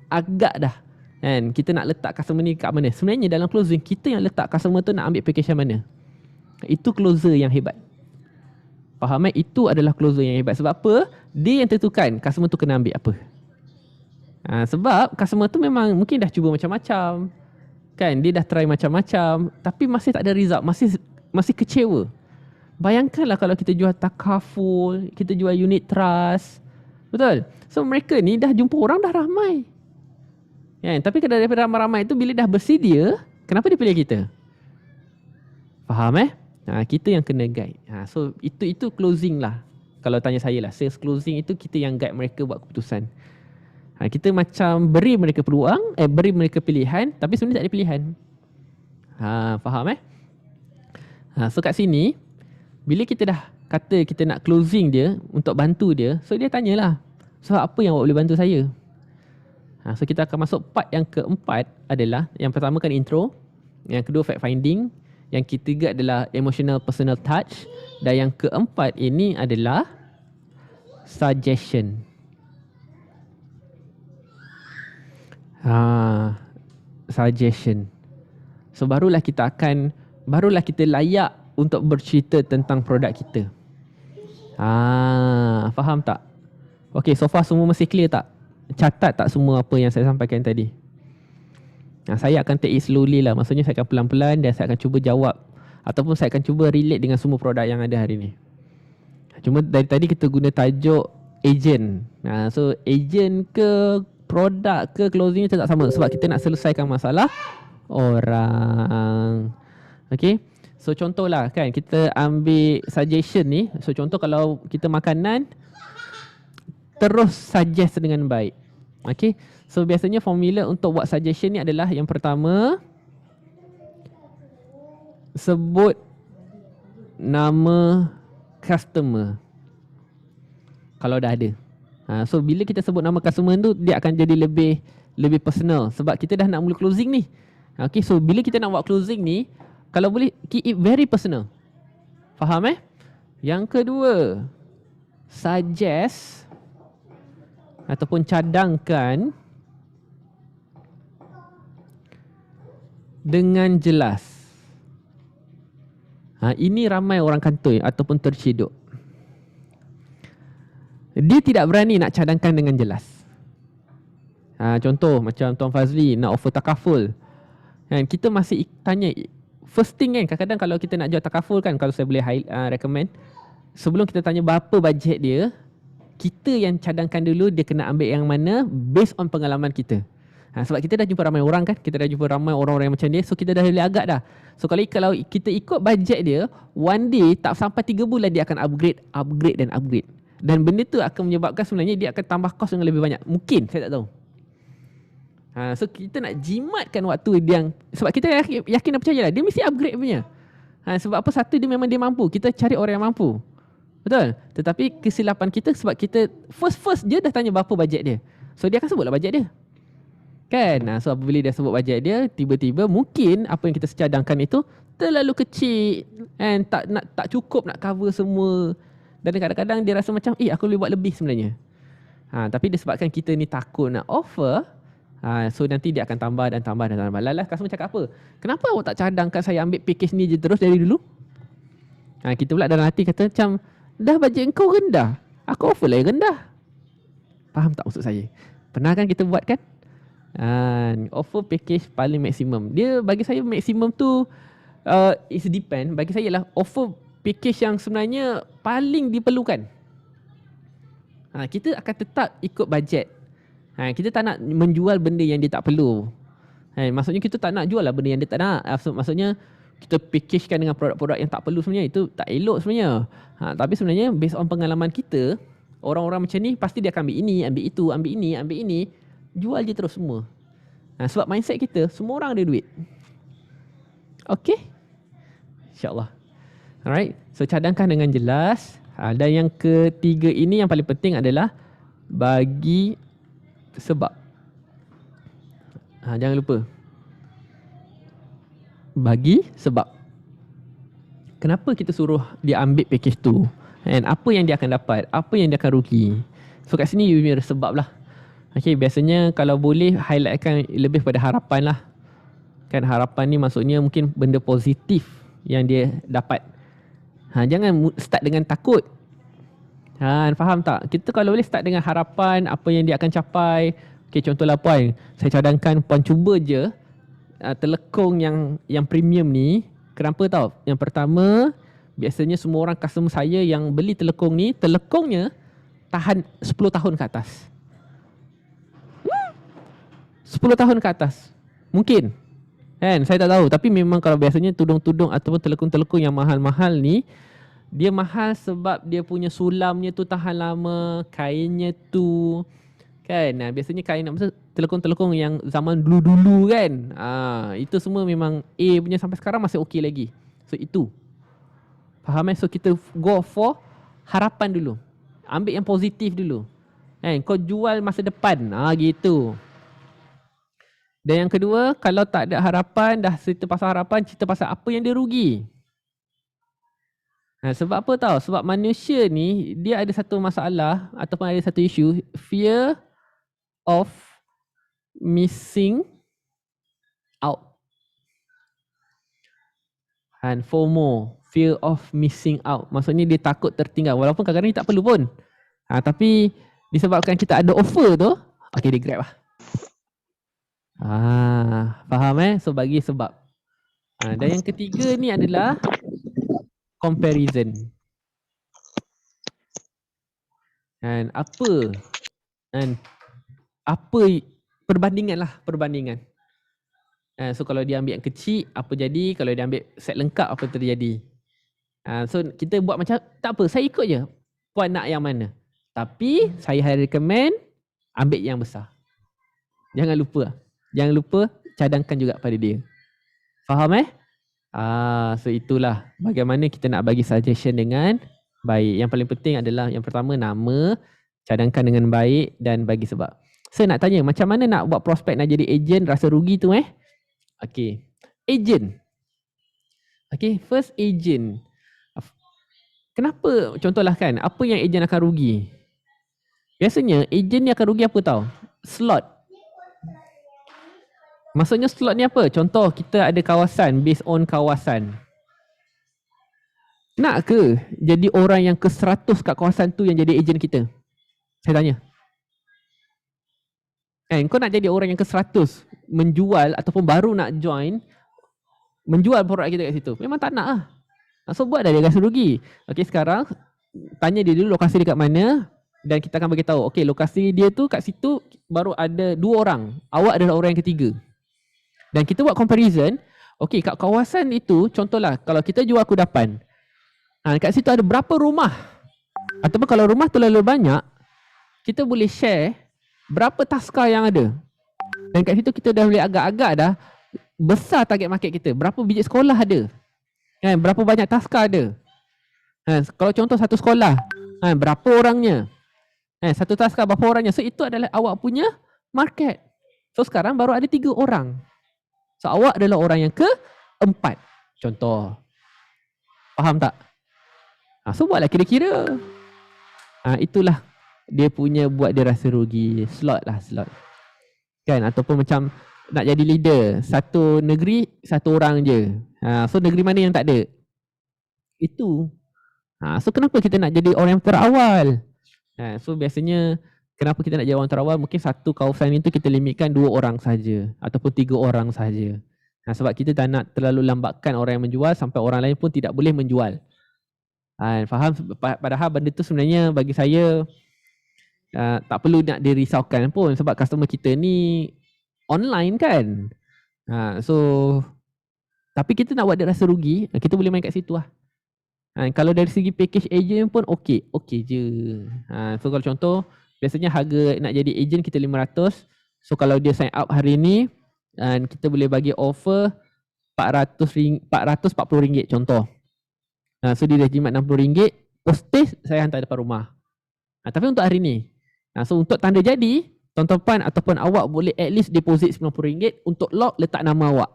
agak dah kan, kita nak letak customer ni kat mana. Sebenarnya dalam closing, kita yang letak customer tu nak ambil package yang mana. Itu closer yang hebat. Faham Itu adalah closer yang hebat. Sebab apa? Dia yang tentukan customer tu kena ambil apa. Sebab customer tu memang mungkin dah cuba macam-macam kan, dia dah try macam-macam tapi masih tak ada result, masih kecewa. Bayangkanlah kalau kita jual takaful, kita jual unit trust. Betul? So mereka ni dah jumpa orang dah ramai. Kan? Tapi kalau daripada ramai-ramai tu, bila dah bersedia, kenapa dia pilih kita? Faham kita yang kena guide. So itu closing lah. Kalau tanya saya lah, sales closing itu kita yang guide mereka buat keputusan. Kita macam beri mereka peluang, beri mereka pilihan, tapi sebenarnya tak ada pilihan. Faham So kat sini, bila kita dah kata kita nak closing dia untuk bantu dia, so dia tanyalah, so apa yang awak boleh bantu saya? So kita akan masuk part yang keempat adalah, yang pertama kan intro, yang kedua fact finding, yang ketiga adalah emotional personal touch, dan yang keempat ini adalah suggestion. Suggestion. So barulah kita layak untuk bercerita tentang produk kita. Faham tak? Okay, so far semua masih clear tak? Catat tak semua apa yang saya sampaikan tadi? Saya akan take it slowly lah. Maksudnya saya akan pelan-pelan dan saya akan cuba jawab, ataupun saya akan cuba relate dengan semua produk yang ada hari ni. Cuma dari tadi kita guna tajuk agent. So agent ke produk ke closing itu tak sama, sebab kita nak selesaikan masalah orang. Okay. So contohlah kan, kita ambil suggestion ni. So contoh kalau kita makanan, terus suggest dengan baik. Okay. So biasanya formula untuk buat suggestion ni adalah, yang pertama, sebut nama customer kalau dah ada. So bila kita sebut nama customer tu, dia akan jadi lebih personal, sebab kita dah nak mula closing ni. Okay. So bila kita nak buat closing ni, kalau boleh keep it very personal. Faham Yang kedua, suggest ataupun cadangkan dengan jelas. Ini ramai orang kantoi ataupun terciduk. Dia tidak berani nak cadangkan dengan jelas. Contoh macam Tuan Fazli nak offer takaful. Kita masih tanya. First thing kan, kadang-kadang kalau kita nak jual takaful kan, kalau saya boleh recommend, sebelum kita tanya berapa bajet dia, kita yang cadangkan dulu dia kena ambil yang mana based on pengalaman kita. Sebab kita dah jumpa ramai orang kan, kita dah jumpa ramai orang-orang yang macam dia, so kita dah boleh agak dah. So kalau kita ikut bajet dia, one day tak sampai 3 bulan dia akan upgrade. Dan benda tu akan menyebabkan sebenarnya dia akan tambah kos dengan lebih banyak. Mungkin, saya tak tahu. So kita nak jimatkan waktu dia, sebab kita yakin dan percaya lah, dia mesti upgrade punya. Sebab apa? Satu, dia memang dia mampu. Kita cari orang yang mampu. Betul? Tetapi kesilapan kita sebab kita first dia dah tanya berapa bajet dia. So dia akan sebutlah bajet dia. Kan? So apabila dia sebut bajet dia, tiba-tiba mungkin apa yang kita cadangkan itu terlalu kecil and tak cukup nak cover semua. Dan kadang-kadang dia rasa macam aku boleh buat lebih sebenarnya. Tapi disebabkan kita ni takut nak offer, so nanti dia akan tambah. Lalas customer cakap apa? Kenapa awak tak cadangkan saya ambil package ni je terus dari dulu? Kita pula dalam hati kata macam, dah bajet kau rendah, aku offer lah yang rendah. Faham tak maksud saya? Pernah kan kita buat kan? Offer package paling maksimum. Dia bagi saya maksimum tu, it depend. Bagi saya lah offer package yang sebenarnya paling diperlukan. Kita akan tetap ikut bajet. Kita tak nak menjual benda yang dia tak perlu. Maksudnya kita tak nak jual lah benda yang dia tak nak. Maksudnya kita packagekan dengan produk-produk yang tak perlu sebenarnya. Itu tak elok sebenarnya. Tapi sebenarnya based on pengalaman kita, orang-orang macam ni pasti dia akan ambil ini, ambil itu, ambil ini, ambil ini. Jual je terus semua. Sebab mindset kita, semua orang ada duit. Okay? InsyaAllah. Alright. So cadangkan dengan jelas. Dan yang ketiga ini yang paling penting adalah bagi sebab. Jangan lupa. Bagi sebab. Kenapa kita suruh dia ambil package tu? And apa yang dia akan dapat? Apa yang dia akan rugi? So kat sini you punya sebab lah. Okay, biasanya kalau boleh highlightkan lebih pada harapan lah. Kan harapan ni maksudnya mungkin benda positif yang dia dapat. Jangan start dengan takut. Faham tak? Kita kalau boleh start dengan harapan apa yang dia akan capai. Okay, contohlah puan, saya cadangkan puan cuba je telekung yang premium ni. Kenapa tau? Yang pertama, biasanya semua orang customer saya yang beli telekung ni, telekungnya tahan 10 tahun ke atas. 10 tahun ke atas. Mungkin. Kan? Saya tak tahu. Tapi memang kalau biasanya tudung-tudung ataupun telekung-telekung yang mahal-mahal ni, dia mahal sebab dia punya sulamnya tu tahan lama, kainnya tu. Kan? Biasanya kain, telekung-telekung yang zaman dulu-dulu kan. Itu semua memang A punya sampai sekarang masih okey lagi. So itu. Faham So kita go for harapan dulu. Ambil yang positif dulu. Kan? Kau jual masa depan. Gitu. Dan yang kedua, kalau tak ada harapan, dah cerita pasal harapan, cerita pasal apa yang dia rugi. Sebab apa tahu? Sebab manusia ni, dia ada satu masalah ataupun ada satu isu, fear of missing out. And FOMO, fear of missing out. Maksudnya dia takut tertinggal. Walaupun kadang-kadang ni tak perlu pun. Tapi disebabkan kita ada offer tu, okay, dia grab lah. Faham So bagi sebab. Dan yang ketiga ni adalah comparison. Apa perbandingan lah, perbandingan. So kalau dia ambil yang kecil, apa jadi? Kalau dia ambil set lengkap, apa terjadi? So kita buat macam, tak apa, saya ikut je. Puan nak yang mana? Tapi saya recommend ambil yang besar. Jangan lupa cadangkan juga pada dia. Faham So itulah bagaimana kita nak bagi suggestion dengan baik. Yang paling penting adalah yang pertama nama, cadangkan dengan baik dan bagi sebab. Saya nak tanya macam mana nak buat prospek nak jadi ejen rasa rugi tu Okay. Ejen. Okay, first ejen. Kenapa? Contohlah kan, apa yang ejen akan rugi? Biasanya ejen ni akan rugi apa tau? Slot. Maksudnya slot ni apa? Contoh kita ada kawasan, based on kawasan. Nak ke jadi orang yang ke-100 kat kawasan tu yang jadi ejen kita? Saya tanya. Kau nak jadi orang yang ke-100 menjual ataupun baru nak join, menjual produk kita kat situ? Memang tak nak lah. So buat dah dia rasa rugi. Okay, sekarang tanya dia dulu lokasi dia kat mana dan kita akan bagi tahu. Okay, lokasi dia tu kat situ baru ada 2 orang. Awak adalah orang yang ketiga. Dan kita buat comparison, okay, kat kawasan itu, contohlah, kalau kita jual kudapan, kat situ ada berapa rumah? Ataupun kalau rumah tu lalu banyak, kita boleh share berapa taska yang ada. Dan kat situ kita dah boleh agak-agak dah besar target market kita. Berapa biji sekolah ada? Berapa banyak taska ada? Kalau contoh satu sekolah, berapa orangnya? Satu taska berapa orangnya? So itu adalah awak punya market. So sekarang baru ada 3 orang. So awak adalah orang yang ke-4. Contoh. Faham tak? So buatlah kira-kira. Itulah dia punya buat dia rasa rugi. Slot. Kan? Ataupun macam nak jadi leader. Satu negeri, 1 orang je. So negeri mana yang tak ada? Itu. So kenapa kita nak jadi orang yang terawal? So biasanya kenapa kita nak jadi orang terawal? Mungkin satu kawasan itu kita limitkan 2 orang saja ataupun 3 orang saja. Sebab kita tak nak terlalu lambatkan orang yang menjual sampai orang lain pun tidak boleh menjual. Faham? Padahal benda tu sebenarnya bagi saya tak perlu nak dirisaukan pun sebab customer kita ni online kan. So tapi kita nak buat dia rasa rugi, kita boleh main kat situ lah. Kalau dari segi package agent pun okey je. So kalau contoh biasanya harga nak jadi agent kita 500. So kalau dia sign up hari ni kita boleh bagi offer RM440 contoh. So dia dah jimat RM60, postage saya hantar depan rumah. Tapi untuk hari ni. So untuk tanda jadi, tahun depan ataupun awak boleh at least deposit RM90 untuk lock letak nama awak.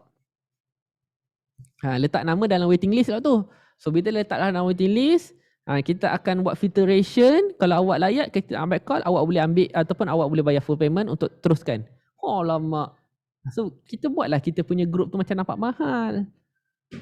Letak nama dalam waiting list lah tu. So bila letak dalam waiting list, kita akan buat filtration. Kalau awak layak, kita ambil call, awak boleh ambil ataupun awak boleh bayar full payment untuk teruskan. Alamak. So kita buatlah kita punya group tu macam nampak mahal.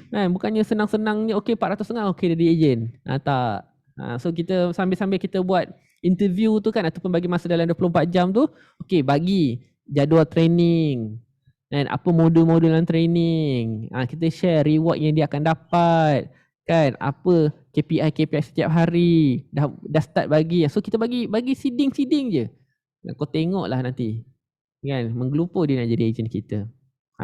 Bukannya senang-senangnya okey 400 okey jadi ejen. Tak. So kita sambil-sambil kita buat interview tu kan ataupun bagi masa dalam 24 jam tu, okey bagi jadual training. Dan apa modul-modul dalam training. Kita share reward yang dia akan dapat. Kan, apa KPI setiap hari. Dah start bagi. So kita bagi seeding je. Kau tengoklah nanti. Kan, menggelupur dia nak jadi ejen kita.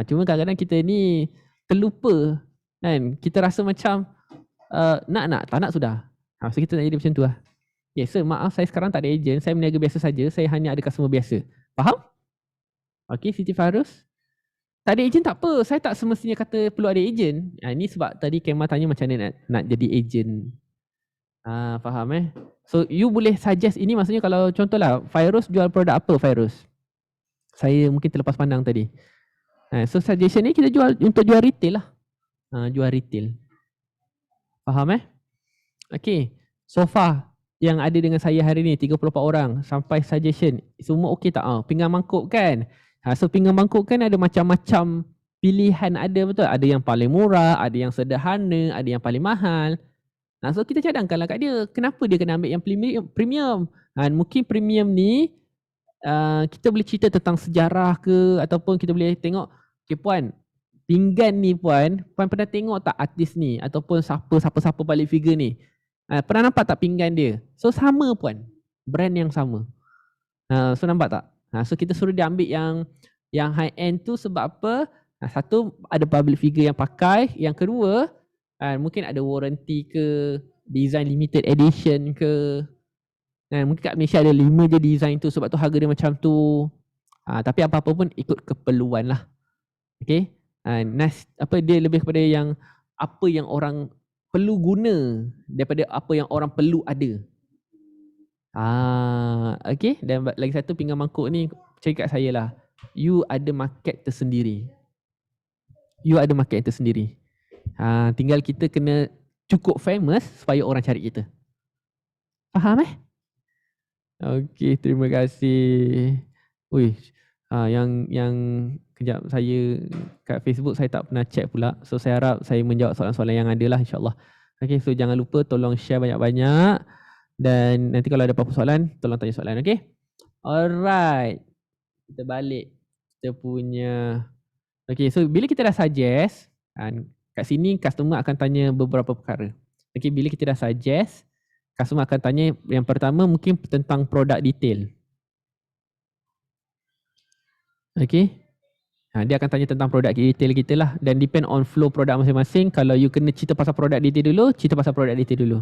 Cuma kadang-kadang kita ni terlupa. Kan, kita rasa macam nak, tak nak sudah. So kita nak jadi macam tu lah. Yes sir, maaf saya sekarang tak ada ejen. Saya meniaga biasa saja. Saya hanya ada customer biasa. Faham? Okay, Siti Farus. Tak ada ejen tak apa. Saya tak semestinya kata perlu ada ejen. Ini sebab tadi Kemal tanya macam mana nak jadi ejen. Faham So you boleh suggest ini, maksudnya kalau contohlah Fairuz jual produk apa Fairuz? Saya mungkin terlepas pandang tadi. So suggestion ni kita jual untuk jual retail lah. Jual retail. Faham Okay. So far yang ada dengan saya hari ni 34 orang sampai suggestion. Semua okey tak? Pinggan mangkuk kan? So pinggan mangkuk kan ada macam-macam pilihan ada, betul? Ada yang paling murah, ada yang sederhana, ada yang paling mahal. So kita cadangkanlah kat dia. Kenapa dia kena ambil yang premium? Mungkin premium ni kita boleh cerita tentang sejarah ke, ataupun kita boleh tengok, okay puan, pinggan ni puan pernah tengok tak artis ni ataupun siapa balik figure ni? Pernah nampak tak pinggan dia? So sama puan, brand yang sama. So nampak tak? So kita suruh dia ambil yang high end tu sebab apa? Satu, ada public figure yang pakai. Yang kedua, mungkin ada warranty ke, design limited edition ke. Mungkin kat Malaysia ada 5 je design tu, sebab tu harga dia macam tu. Tapi apa-apa pun ikut keperluan lah. Okay. Dia lebih kepada yang apa yang orang perlu guna daripada apa yang orang perlu ada. Okay. Dan lagi satu, pinggan mangkuk ni cakap kat saya lah, you ada market tersendiri. You ada market tersendiri. Tinggal kita kena cukup famous supaya orang cari kita. Faham Okay, terima kasih. Yang kejap, saya kat Facebook saya tak pernah check pula. So saya harap saya menjawab soalan-soalan yang ada lah, insyaAllah. Okay, so jangan lupa tolong share banyak-banyak. Dan nanti kalau ada apa-apa soalan, tolong tanya soalan, okay? Alright. Kita balik. Kita punya... Okay, so bila kita dah suggest, kat sini customer akan tanya beberapa perkara. Okay, bila kita dah suggest, customer akan tanya yang pertama mungkin tentang produk detail. Okay. Dia akan tanya tentang produk detail kita lah. Dan depend on flow produk masing-masing. Kalau you kena cerita pasal produk detail dulu, cerita pasal produk detail dulu.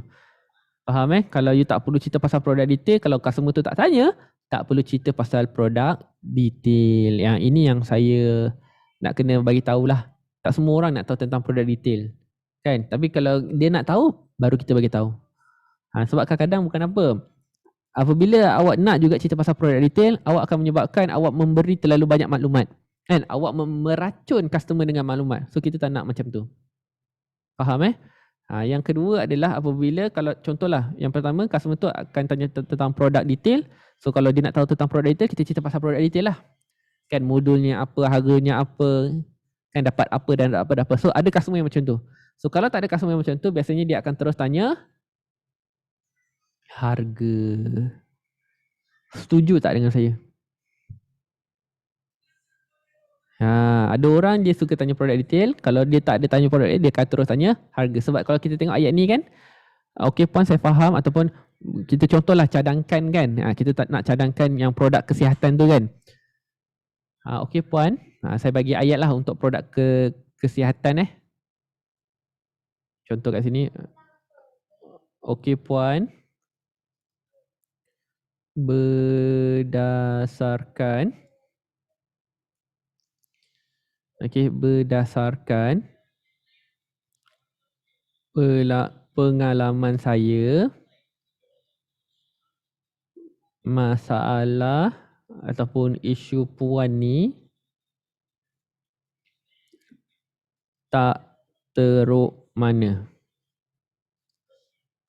Faham Kalau you tak perlu cerita pasal produk detail, kalau customer tu tak tanya, tak perlu cerita pasal produk detail. Yang ini yang saya nak kena bagi tahulah. Tak semua orang nak tahu tentang produk detail. Kan? Tapi kalau dia nak tahu, baru kita bagi tahu. Sebab kadang-kadang bukan apa. Apabila awak nak juga cerita pasal produk detail, awak akan menyebabkan awak memberi terlalu banyak maklumat. Kan? Awak meracun customer dengan maklumat. So kita tak nak macam tu. Faham Yang kedua adalah apabila, kalau contohlah, yang pertama customer tu akan tanya tentang produk detail. So kalau dia nak tahu tentang produk detail, kita cerita pasal produk detail lah. Kan, modulnya apa, harganya apa, kan dapat apa dan dapat apa. So ada customer yang macam tu. So kalau tak ada customer yang macam tu, biasanya dia akan terus tanya harga. Setuju tak dengan saya? Ada orang dia suka tanya produk detail. Kalau dia tak ada tanya produk detail, dia akan terus tanya harga. Sebab kalau kita tengok ayat ni kan, okey puan saya faham, ataupun kita contohlah cadangkan kan. Kita tak nak cadangkan yang produk kesihatan tu kan. Okey puan, saya bagi ayat lah untuk produk kesihatan Contoh kat sini. Okey puan, berdasarkan pengalaman saya, masalah ataupun isu puan ni tak teruk mana.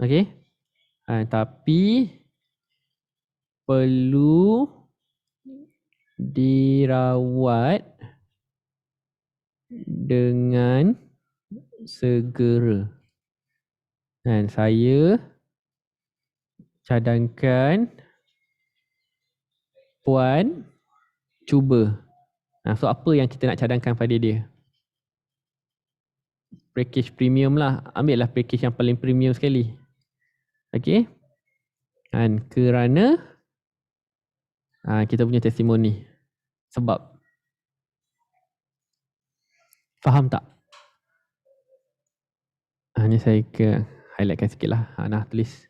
Okey. Tapi perlu dirawat dengan segera. Dan saya cadangkan puan cuba. So apa yang kita nak cadangkan pada dia? Package premium lah. Ambil lah package yang paling premium sekali. Okey. Dan kerana kita punya testimoni. Sebab. Faham tak? Ni saya highlightkan sikit lah. Nah tulis.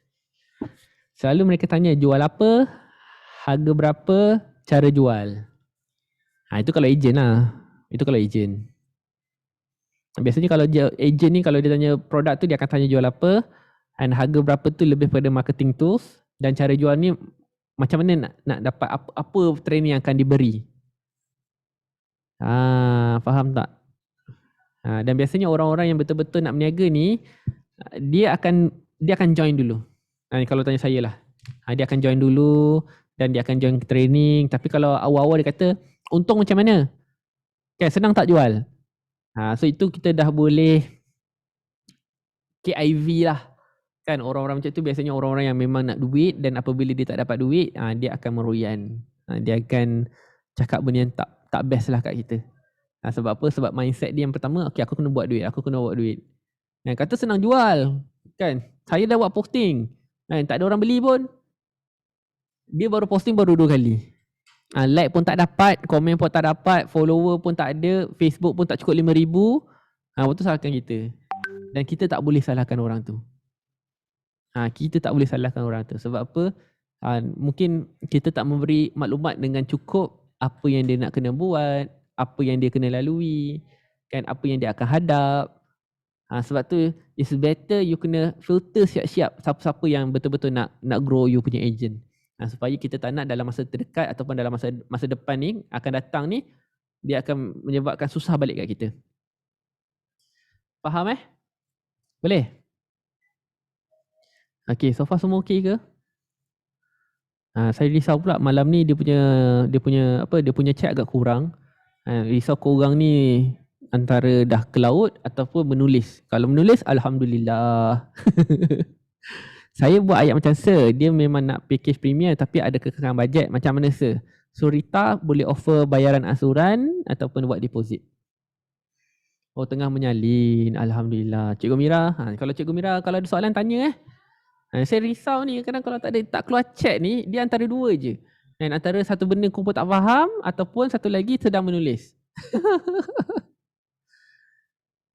Selalu mereka tanya jual apa, harga berapa, cara jual. Itu kalau ejen lah. Itu kalau ejen. Biasanya kalau ejen ni, kalau dia tanya produk tu, dia akan tanya jual apa, dan harga berapa tu lebih pada marketing tools, dan cara jual ni macam mana nak dapat apa training yang akan diberi. Faham tak? Dan biasanya orang-orang yang betul-betul nak berniaga ni, dia akan join dulu. Kalau tanya saya lah, dia akan join dulu dan dia akan join training. Tapi kalau awal-awal dia kata, untung macam mana? Senang tak jual? So itu kita dah boleh KIV lah. Kan orang-orang macam tu biasanya orang-orang yang memang nak duit, dan apabila dia tak dapat duit, dia akan meroyan. Dia akan cakap benda yang tak best lah kat kita. Sebab apa? Sebab mindset dia yang pertama, aku kena buat duit. Kata senang jual. Kan? Saya dah buat posting. Tak ada orang beli pun. Dia baru posting baru 2 kali. Like pun tak dapat, komen pun tak dapat, follower pun tak ada, Facebook pun tak cukup 5,000. Lepas tu salahkan kita. Dan kita tak boleh salahkan orang tu. Sebab apa? Mungkin kita tak memberi maklumat dengan cukup apa yang dia nak kena buat, apa yang dia kena lalui, kan, apa yang dia akan hadap. Sebab tu it's better you kena filter siap-siap siapa-siapa yang betul-betul nak grow you punya agent. Supaya kita tak nak dalam masa terdekat ataupun dalam masa depan ni akan datang ni, dia akan menyebabkan susah balik kat kita. Faham Boleh? Okay, so far semua okay ke? Saya risau pula malam ni dia punya chat agak kurang. Risau korang ni antara dah ke laut ataupun menulis. Kalau menulis, Alhamdulillah. Saya buat ayat macam Sir, dia memang nak package premium tapi ada kekangan bajet. Macam mana Sir? So Rita boleh offer bayaran asuran ataupun buat deposit. Tengah menyalin. Alhamdulillah. Cikgu Mira, kalau Cikgu Mira kalau ada soalan tanya saya risau ni kadang kalau tak keluar chat ni, dia antara dua je. Dan antara satu benda kau pun tak faham ataupun satu lagi sedang menulis.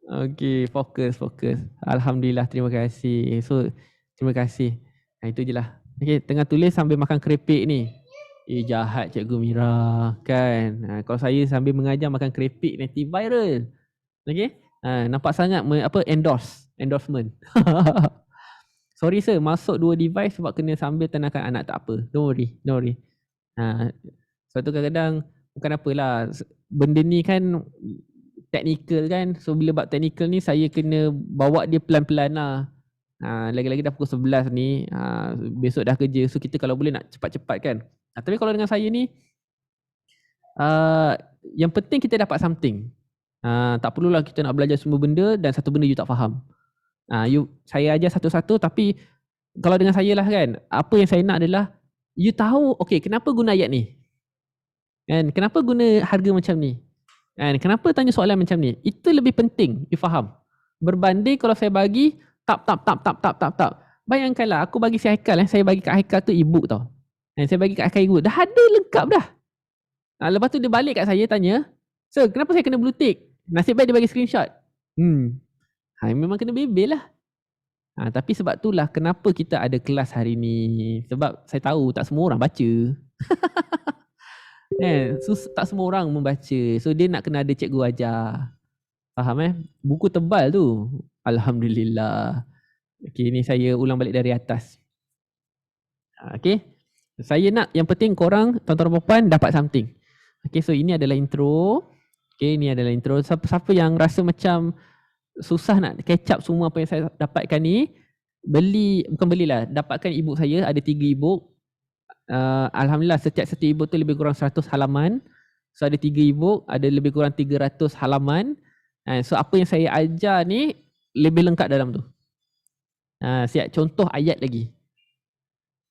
Okay, fokus. Alhamdulillah, terima kasih. So, terima kasih. Itu je lah. Okay, tengah tulis sambil makan keripik ni. Jahat Cikgu Mira, kan. Kalau saya sambil mengajar makan keripik nanti viral. Okay. Nampak sangat endorsement. Sorry sir, masuk 2 device sebab kena sambil tenangkan anak, tak apa. Don't worry. Sebab tu kadang-kadang bukan apalah. Benda ni kan teknikal kan. So bila bab teknikal ni saya kena bawa dia pelan-pelan lah. Lagi-lagi dah pukul 11 ni. Besok dah kerja. So kita kalau boleh nak cepat-cepat kan. Tapi kalau dengan saya ni, yang penting kita dapat something. Tak perlulah kita nak belajar semua benda dan satu benda you tak faham. Saya ajar satu-satu, tapi kalau dengan saya lah kan, apa yang saya nak adalah you tahu, okay, kenapa guna ayat ni? Kan? Kenapa guna harga macam ni? Kan? Kenapa tanya soalan macam ni? Itu lebih penting, you faham. Berbanding kalau saya bagi tap. bayangkanlah aku bagi si Haikal, saya bagi kat Haikal tu e-book tau. Saya bagi kat Haikal e-book. Dah ada lengkap dah. Lepas tu dia balik kat saya tanya, "Sir, kenapa saya kena blue tick?" Nasib baik dia bagi screenshot. Memang kena bebel lah. Tapi sebab itulah kenapa kita ada kelas hari ni. Sebab saya tahu tak semua orang baca. Tak semua orang membaca. So dia nak kena ada cikgu ajar. Faham Buku tebal tu. Alhamdulillah. Okay, ni saya ulang balik dari atas. Okay. Saya nak yang penting korang, tuan-tuan dan puan, dapat something. Okay, so ini adalah intro. Okay, ini adalah intro. Siapa yang rasa macam susah nak catch up semua apa yang saya dapatkan ni, dapatkan e-book saya. Ada 3 e-book. Alhamdulillah setiap satu e-book tu lebih kurang 100 halaman. So ada 3 e-book, ada lebih kurang 300 halaman. So apa yang saya ajar ni lebih lengkap dalam tu. Siap contoh ayat lagi.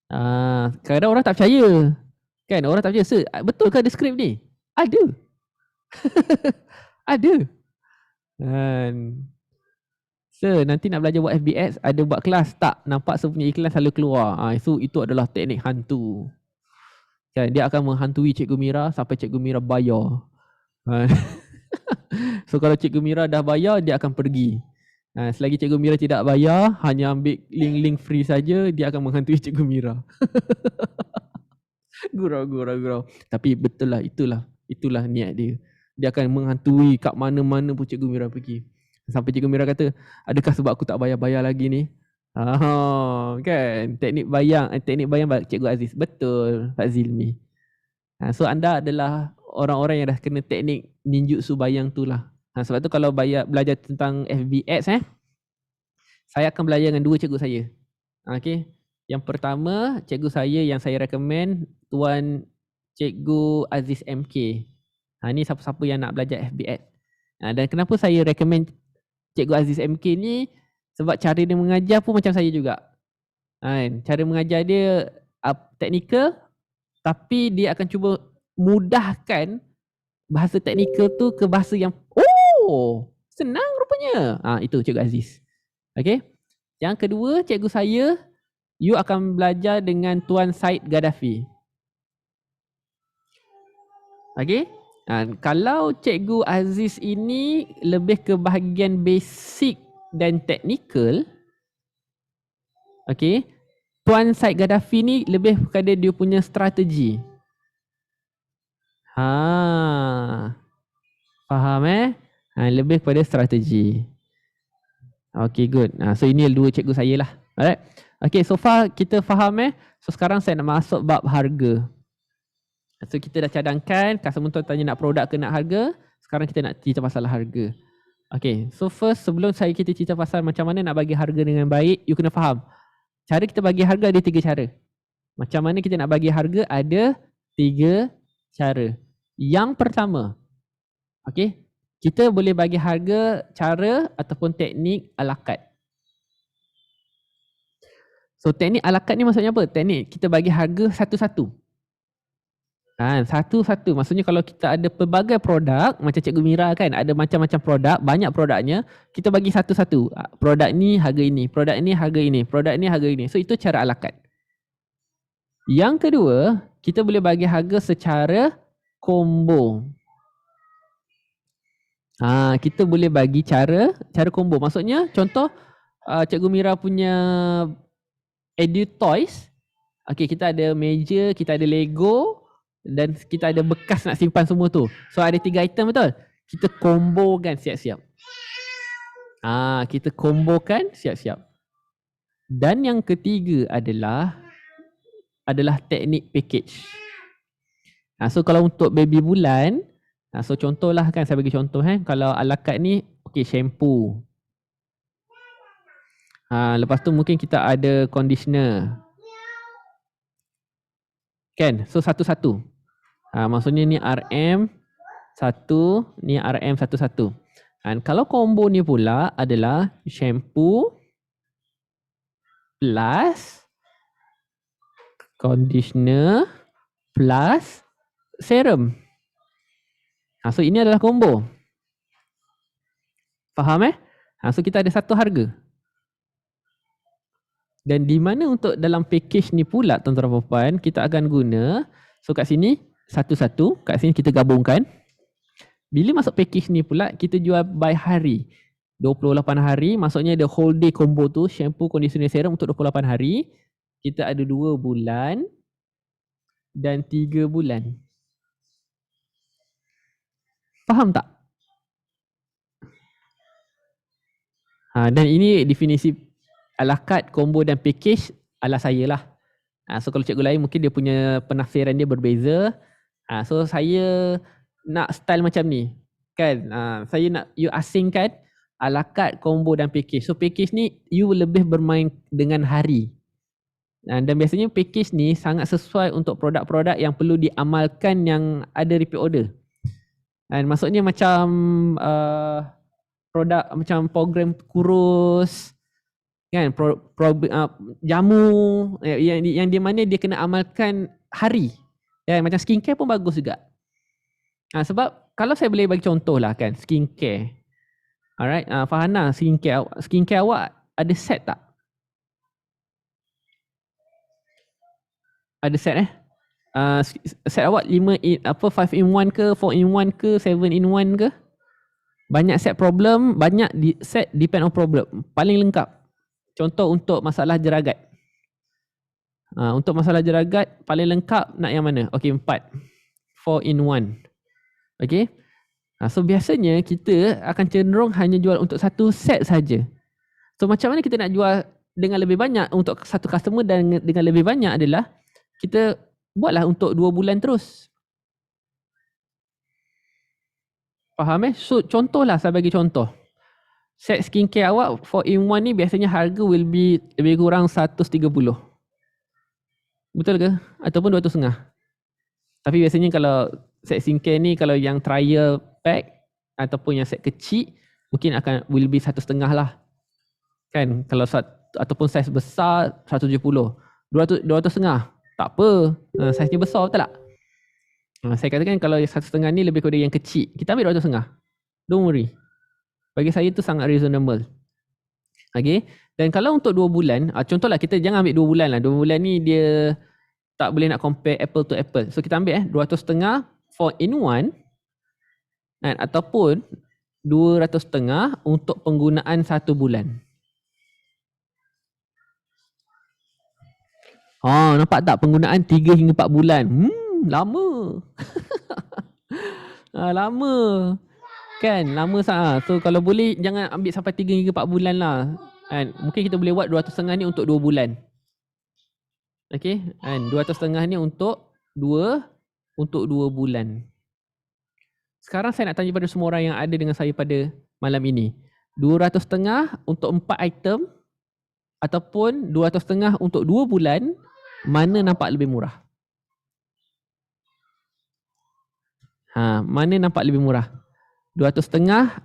Kadang-kadang orang tak percaya. Kan orang tak percaya, "Sir, betul ke ada skrip ni?" Ada. Ada. "Sir, nanti nak belajar buat FBX, ada buat kelas tak? Nampak saya punya iklan selalu keluar." Itu adalah teknik hantu. Kan, dia akan menghantui Cikgu Mira sampai Cikgu Mira bayar. So kalau Cikgu Mira dah bayar, dia akan pergi. Selagi Cikgu Mira tidak bayar, hanya ambil link-link free saja, dia akan menghantui Cikgu Mira. Gurau. Tapi betul lah, itulah niat dia. Dia akan menghantui kat mana-mana pun Cikgu Mira pergi. Sampai Cikgu Mira kata, "Adakah sebab aku tak bayar-bayar lagi ni?" Kan? Teknik bayang Cikgu Aziz. Betul, Pak Zilmi. So anda adalah orang-orang yang dah kena teknik ninjutsu bayang tu lah. Sebab tu kalau belajar tentang FBX, saya akan belajar dengan 2 cikgu saya. Okay. Yang pertama, cikgu saya yang saya recommend, Tuan Cikgu Aziz MK. Ni siapa-siapa yang nak belajar FBX. Dan kenapa saya recommend Cikgu Aziz MK ni? Sebab cara dia mengajar pun macam saya juga. Cara mengajar dia teknikal, tapi dia akan cuba mudahkan bahasa teknikal tu ke bahasa yang senang rupanya. Itu Cikgu Aziz. Okay. Yang kedua, cikgu saya, you akan belajar dengan Tuan Said Gaddafi. Okay. Kalau Cikgu Aziz ini lebih ke bahagian basic dan teknikal, okay, Tuan Said Gaddafi ni lebih kepada dia punya strategi. Faham lebih kepada strategi. Okay, good. So ini 2 cikgu saya lah. Alright. Okay, so far kita faham So sekarang saya nak masuk bab harga. So kita dah cadangkan, customer tu tanya nak produk ke nak harga. Sekarang kita nak cerita pasal harga. Okay, so first sebelum kita cerita pasal macam mana nak bagi harga dengan baik, you kena faham. Cara kita bagi harga ada 3 cara. Macam mana kita nak bagi harga ada 3 cara. Yang pertama, okay, kita boleh bagi harga cara ataupun teknik a la carte. So teknik a la carte ni maksudnya apa? Teknik kita bagi harga satu-satu. Satu-satu. Maksudnya kalau kita ada pelbagai produk, macam Cikgu Mira kan, ada macam-macam produk, banyak produknya, kita bagi satu-satu. Produk ni harga ini, produk ni harga ini, produk ni harga ini. So itu cara a la carte. Yang kedua, kita boleh bagi harga secara combo. Kita boleh bagi cara combo. Maksudnya contoh Cikgu Mira punya Edu Toys. Okay, kita ada meja, kita ada Lego dan kita ada bekas nak simpan semua tu. So ada 3 item, betul? Kita combokan siap-siap. Kita combokan siap-siap. Dan yang ketiga adalah teknik package. So kalau untuk baby bulan, so contohlah kan, saya bagi contoh kalau a la carte ni, okay, shampoo. Lepas tu mungkin kita ada conditioner. Kan? So satu-satu. Maksudnya ni RM1, ni RM11. Kalau combo ni pula adalah shampoo plus conditioner plus serum. So ini adalah combo. Faham So kita ada satu harga. Dan di mana untuk dalam package ni pula tuan-tuan dan puan, kita akan guna, so kat sini satu-satu, kat sini kita gabungkan. Bila masuk package ni pula, kita jual by hari. 28 hari, maksudnya the whole day combo tu, shampoo, conditioner, serum untuk 28 hari. Kita ada 2 bulan dan 3 bulan. Faham tak? Dan ini definisi a la carte, combo dan package ala saya lah. So kalau cikgu lain mungkin dia punya penafsiran dia berbeza. So saya nak style macam ni. Kan? Saya nak you asingkan a la carte, combo dan package. So package ni you lebih bermain dengan hari. Dan biasanya package ni sangat sesuai untuk produk-produk yang perlu diamalkan yang ada repeat order. Dan maksudnya macam produk macam program kurus, kan, jamu yang di mana dia kena amalkan hari. Ya, macam skincare pun bagus juga. Sebab kalau saya boleh bagi contoh lah kan, skincare. Alright, Farhana, skincare awak ada set tak? Ada set set awak 5 in 1 ke, 4 in 1 ke, 7 in 1 ke? Banyak set problem, banyak set depend on problem. Paling lengkap. Contoh untuk masalah jeragat. Untuk masalah jeragat paling lengkap nak yang mana? Okey, 4. 4 in 1. Okey. So biasanya kita akan cenderung hanya jual untuk satu set saja. So macam mana kita nak jual dengan lebih banyak untuk satu customer dan dengan lebih banyak adalah kita buatlah untuk 2 bulan terus. Faham So contohlah, saya bagi contoh. Set skincare awak 4 in 1 ni biasanya harga will be lebih kurang 130. Betul ke? Ataupun 200.5. Tapi biasanya kalau set skincare ni, kalau yang trial pack ataupun yang set kecil, mungkin will be 1.5 lah. Kan? Kalau ataupun saiz besar 170. 200.5. Tak apa. Saiznya besar, betul tak? Saya katakan kalau 1.5 ni lebih kepada yang kecil, kita ambil 200.5. Don't worry. Bagi saya tu sangat reasonable. Okay. Dan kalau untuk 2 bulan, contohlah kita jangan ambil 2 bulan lah. 2 bulan ni dia tak boleh nak compare apple to apple. So kita ambil 200.5 4 in 1 ataupun 200.5 untuk penggunaan 1 bulan. Nampak tak penggunaan 3 hingga 4 bulan? Lama. Lama. Kan? Lama sangat. So kalau boleh jangan ambil sampai 3 hingga 4 bulan lah. Kan? Mungkin kita boleh buat 200.5 ni untuk 2 bulan. Okey? Kan? 200.5 ni untuk 2 bulan. Sekarang saya nak tanya pada semua orang yang ada dengan saya pada malam ini. 200.5 untuk 4 item ataupun 200.5 untuk 2 bulan, mana nampak lebih murah? Mana nampak lebih murah? 200.5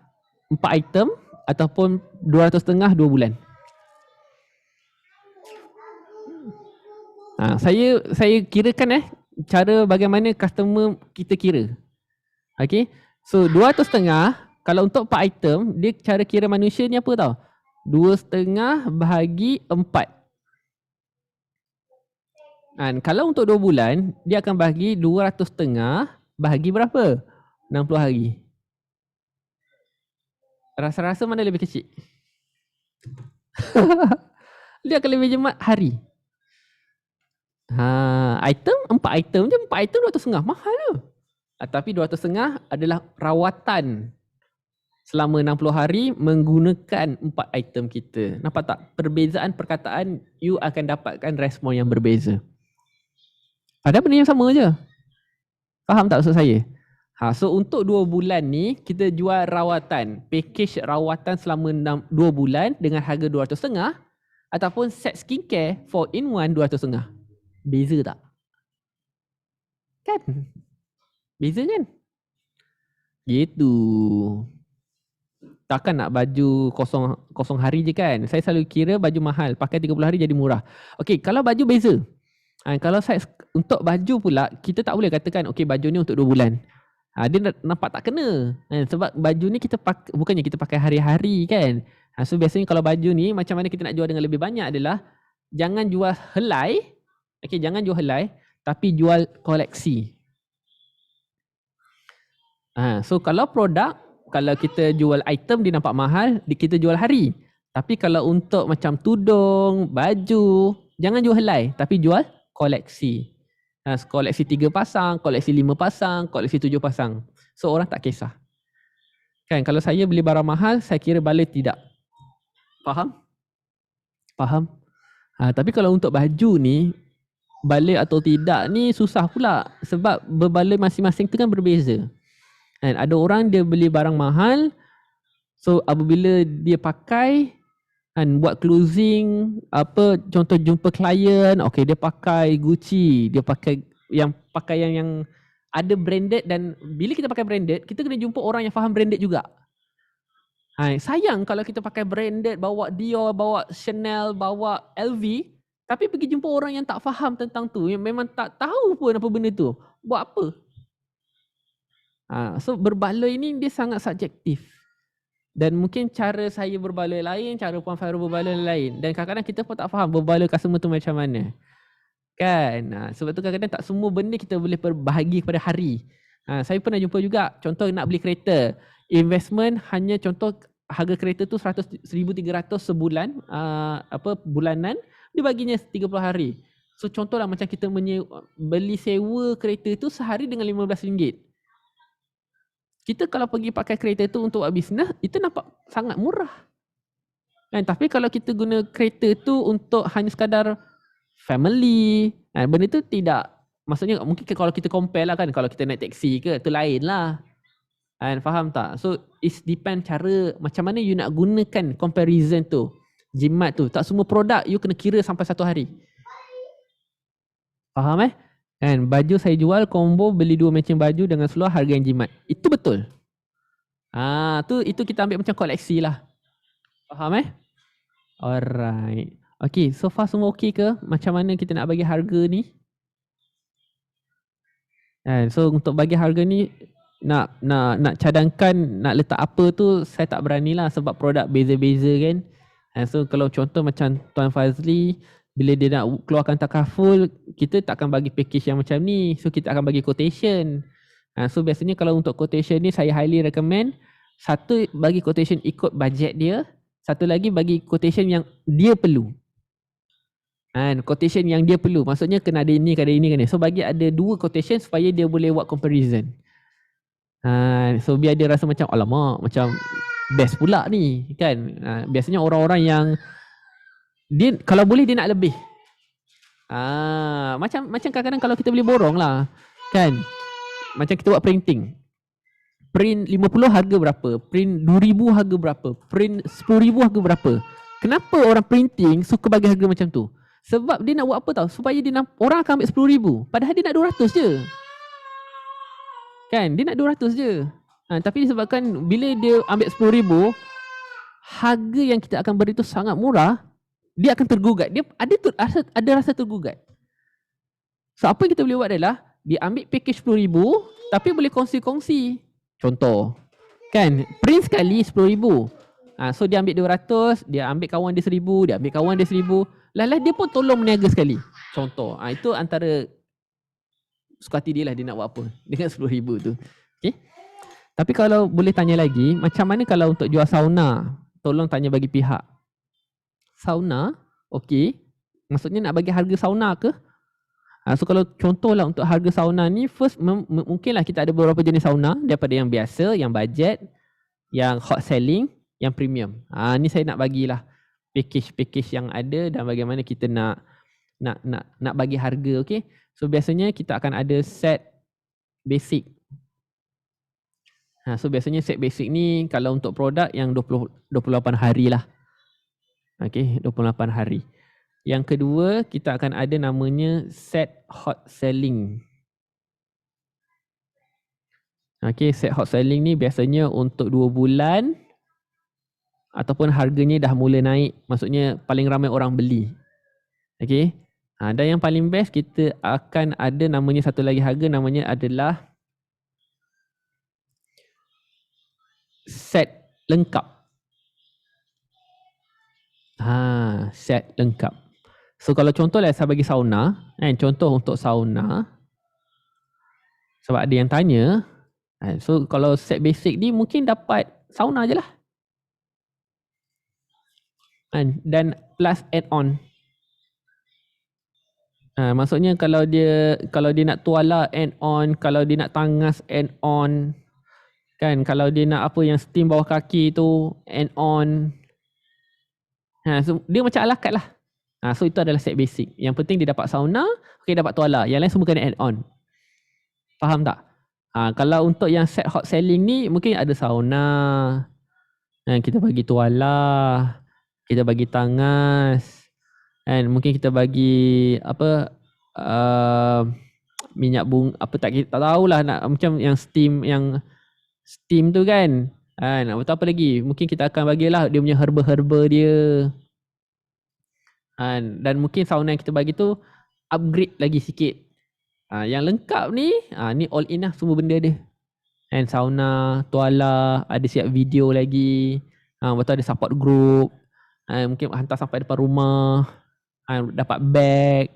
4 item ataupun 200.5 2 bulan? Saya kirakan cara bagaimana customer kita kira. Okey. So 200.5 kalau untuk 4 item, dia cara kira manusia ni apa tau? 2.5 bahagi 4. Kalau untuk 2 bulan, dia akan bahagi 200.5 bahagi berapa? 60 hari. Rasa-rasa mana lebih kecil? Dia akan lebih jimat hari. Item, 4 item je, 4 item 200.5. Mahal tu. Tapi 200.5 adalah rawatan selama 60 hari menggunakan 4 item kita. Nampak tak? Perbezaan perkataan, you akan dapatkan respon yang berbeza. Ada benda yang sama je. Faham tak maksud saya? So untuk 2 bulan ni, kita jual rawatan. Package rawatan selama 2 bulan dengan harga 200.5 ataupun set skincare 4 in 1 200.5. Beza tak? Kan? Beza kan? Gitu. Takkan nak baju kosong hari je kan? Saya selalu kira baju mahal, pakai 30 hari jadi murah. Okey, kalau baju beza. Kalau saiz untuk baju pula, kita tak boleh katakan okey baju ni untuk 2 bulan. Dia nampak tak kena. Sebab baju ni kita pakai, bukannya kita pakai hari-hari kan. So biasanya kalau baju ni macam mana kita nak jual dengan lebih banyak adalah jangan jual helai. Okay, jangan jual helai, tapi jual koleksi. So kalau produk, kalau kita jual item dia nampak mahal, kita jual hari. Tapi kalau untuk macam tudung, baju, jangan jual helai, tapi jual koleksi. Koleksi 3 pasang, koleksi 5 pasang, koleksi 7 pasang. So orang tak kisah. Kan kalau saya beli barang mahal, saya kira balai tidak. Faham? Faham? Tapi kalau untuk baju ni, balai atau tidak ni susah pula. Sebab berbalai masing-masing tu kan berbeza. And ada orang dia beli barang mahal, so apabila dia pakai kan buat closing, contoh jumpa klien, okay dia pakai Gucci, dia pakai yang pakaian yang ada branded, dan bila kita pakai branded, kita kena jumpa orang yang faham branded juga. Sayang kalau kita pakai branded, bawa Dior, bawa Chanel, bawa LV, tapi pergi jumpa orang yang tak faham tentang tu, yang memang tak tahu pun apa benda tu, buat apa? So berbaloi ni dia sangat subjektif. Dan mungkin cara saya berbaloi lain, cara Puan Fairul berbaloi lain. Dan kadang-kadang kita pun tak faham berbaloi customer tu macam mana. Kan? Sebab tu kadang-kadang tak semua benda kita boleh berbahagi kepada hari. Saya pernah jumpa juga, contoh nak beli kereta. Investment hanya contoh harga kereta tu 1,300 sebulan, bulanan, dia baginya 30 hari. So contohlah macam kita beli sewa kereta tu sehari dengan RM15. Kita kalau pergi pakai kereta tu untuk buat bisnes, itu nampak sangat murah. Kan? Tapi kalau kita guna kereta tu untuk hanya sekadar family, benda tu tidak. Maksudnya mungkin kalau kita compare lah kan, kalau kita naik taxi ke, tu lain lah. Faham tak? So it depend cara macam mana you nak gunakan comparison tu. Jimat tu. Tak semua produk you kena kira sampai 1 hari. Faham Kan, baju saya jual combo, beli 2 matching baju dengan seluar harga yang jimat. Itu betul. Itu kita ambil macam koleksi lah. Faham Alright. Okay, so far semua okay ke? Macam mana kita nak bagi harga ni? So untuk bagi harga ni, nak cadangkan, nak letak apa tu, saya tak berani lah sebab produk beza-beza kan. So kalau contoh macam Tuan Fazli, bila dia nak keluarkan takaful, kita tak akan bagi package yang macam ni. So kita akan bagi quotation. So biasanya kalau untuk quotation ni, saya highly recommend, satu bagi quotation ikut bajet dia, satu lagi bagi quotation yang dia perlu. Quotation yang dia perlu, maksudnya kena ada ini, kena ini, kena. So bagi ada 2 quotation supaya dia boleh buat comparison. So biar dia rasa macam, alamak, macam best pula ni kan. Biasanya orang-orang yang dia kalau boleh dia nak lebih. Macam kadang-kadang kalau kita beli borong lah kan, macam kita buat printing, print 50 harga berapa, print 2,000 harga berapa, print 10,000 harga berapa. Kenapa orang printing suka bagi harga macam tu? Sebab dia nak buat apa tau, supaya orang akan ambil 10,000, padahal dia nak 200 je kan, dia nak 200 je. Tapi disebabkan bila dia ambil 10,000, harga yang kita akan beri tu sangat murah, dia akan tergugat. Dia ada rasa tergugat. So apa yang kita boleh buat adalah, dia ambil package 10,000 tapi boleh kongsi-kongsi. Contoh kan, print sekali 10,000. So dia ambil 200, dia ambil kawan dia 1,000, dia ambil kawan dia 1,000. Lalah dia pun tolong meniaga sekali. Contoh. Itu antara suka hati dia lah, dia nak buat apa dengan 10,000 tu. Okay. Tapi kalau boleh tanya lagi, macam mana kalau untuk jual sauna? Tolong tanya bagi pihak sauna, okey. Maksudnya nak bagi harga sauna ke? So kalau contohlah untuk harga sauna ni, first mungkinlah kita ada beberapa jenis sauna, daripada yang biasa, yang budget, yang hot selling, yang premium. Ni saya nak bagilah package yang ada dan bagaimana kita nak bagi harga, okey. So biasanya kita akan ada set basic. So biasanya set basic ni kalau untuk produk yang 28 hari lah. Okay, 28 hari. Yang kedua, kita akan ada namanya set hot selling. Okay, set hot selling ni biasanya untuk 2 bulan ataupun harganya dah mula naik. Maksudnya paling ramai orang beli. Okay. Dan yang paling best, kita akan ada namanya satu lagi harga, namanya adalah set lengkap. Set lengkap. So kalau contoh lah saya bagi sauna, kan, contoh untuk sauna, sebab ada yang tanya, so kalau set basic ni mungkin dapat sauna je lah. Dan plus add on. Maksudnya kalau dia nak tuala add on, kalau dia nak tangas add on, kan, kalau dia nak apa yang steam bawah kaki tu add on. So dia macam ala carte lah. So itu adalah set basic. Yang penting dia dapat sauna, okey, dapat tuala. Yang lain semua kena add on. Faham tak? Kalau untuk yang set hot selling ni mungkin ada sauna, kita bagi tuala, kita bagi tangas, and mungkin kita bagi apa, minyak bunga apa, tak tahulah, nak macam yang steam tu kan. Nak betul apa lagi, mungkin kita akan bagilah dia punya herba-herba dia. Dan mungkin sauna yang kita bagi tu upgrade lagi sikit. Yang lengkap ni, ni all in lah semua benda dia. And sauna, tuala, ada siap video lagi. Betul ada support group. Mungkin hantar sampai depan rumah. Dapat bag.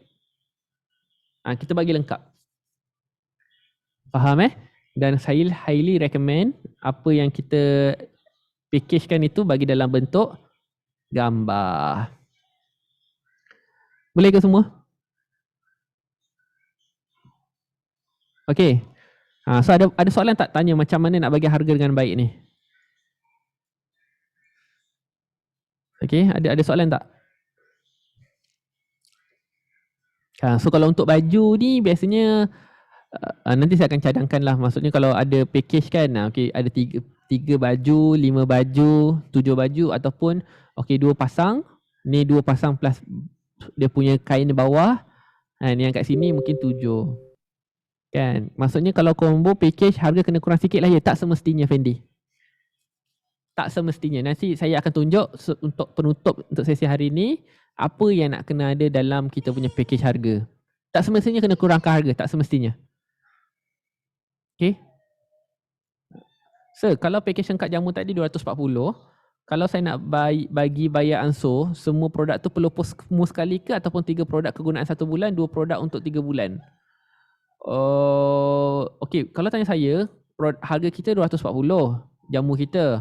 Kita bagi lengkap. Faham Dan saya highly recommend apa yang kita packagekan itu bagi dalam bentuk gambar. Boleh ke semua? Okey. So ada soalan tak tanya macam mana nak bagi harga dengan baik ni? Okey, ada soalan tak? So kalau untuk baju ni biasanya nanti saya akan cadangkan lah. Maksudnya kalau ada package kan, okey, ada 3 baju, 5 baju, 7 baju, ataupun okey 2 pasang. Ni 2 pasang plus dia punya kain di bawah. Yang kat sini mungkin 7. Kan? Maksudnya kalau combo package harga kena kurang sikit lah ya. Tak semestinya Fendi. Tak semestinya. Nanti saya akan tunjuk untuk penutup untuk sesi hari ni apa yang nak kena ada dalam kita punya package harga. Tak semestinya kena kurangkan harga. Tak semestinya. Okay. So kalau package lengkap jamu tadi 240. Kalau saya nak bagi bayar ansur, semua produk tu perlu semua sekali ke ataupun 3 produk kegunaan 1 bulan, 2 produk untuk 3 bulan? Okey, kalau tanya saya, harga kita 240 jamu kita.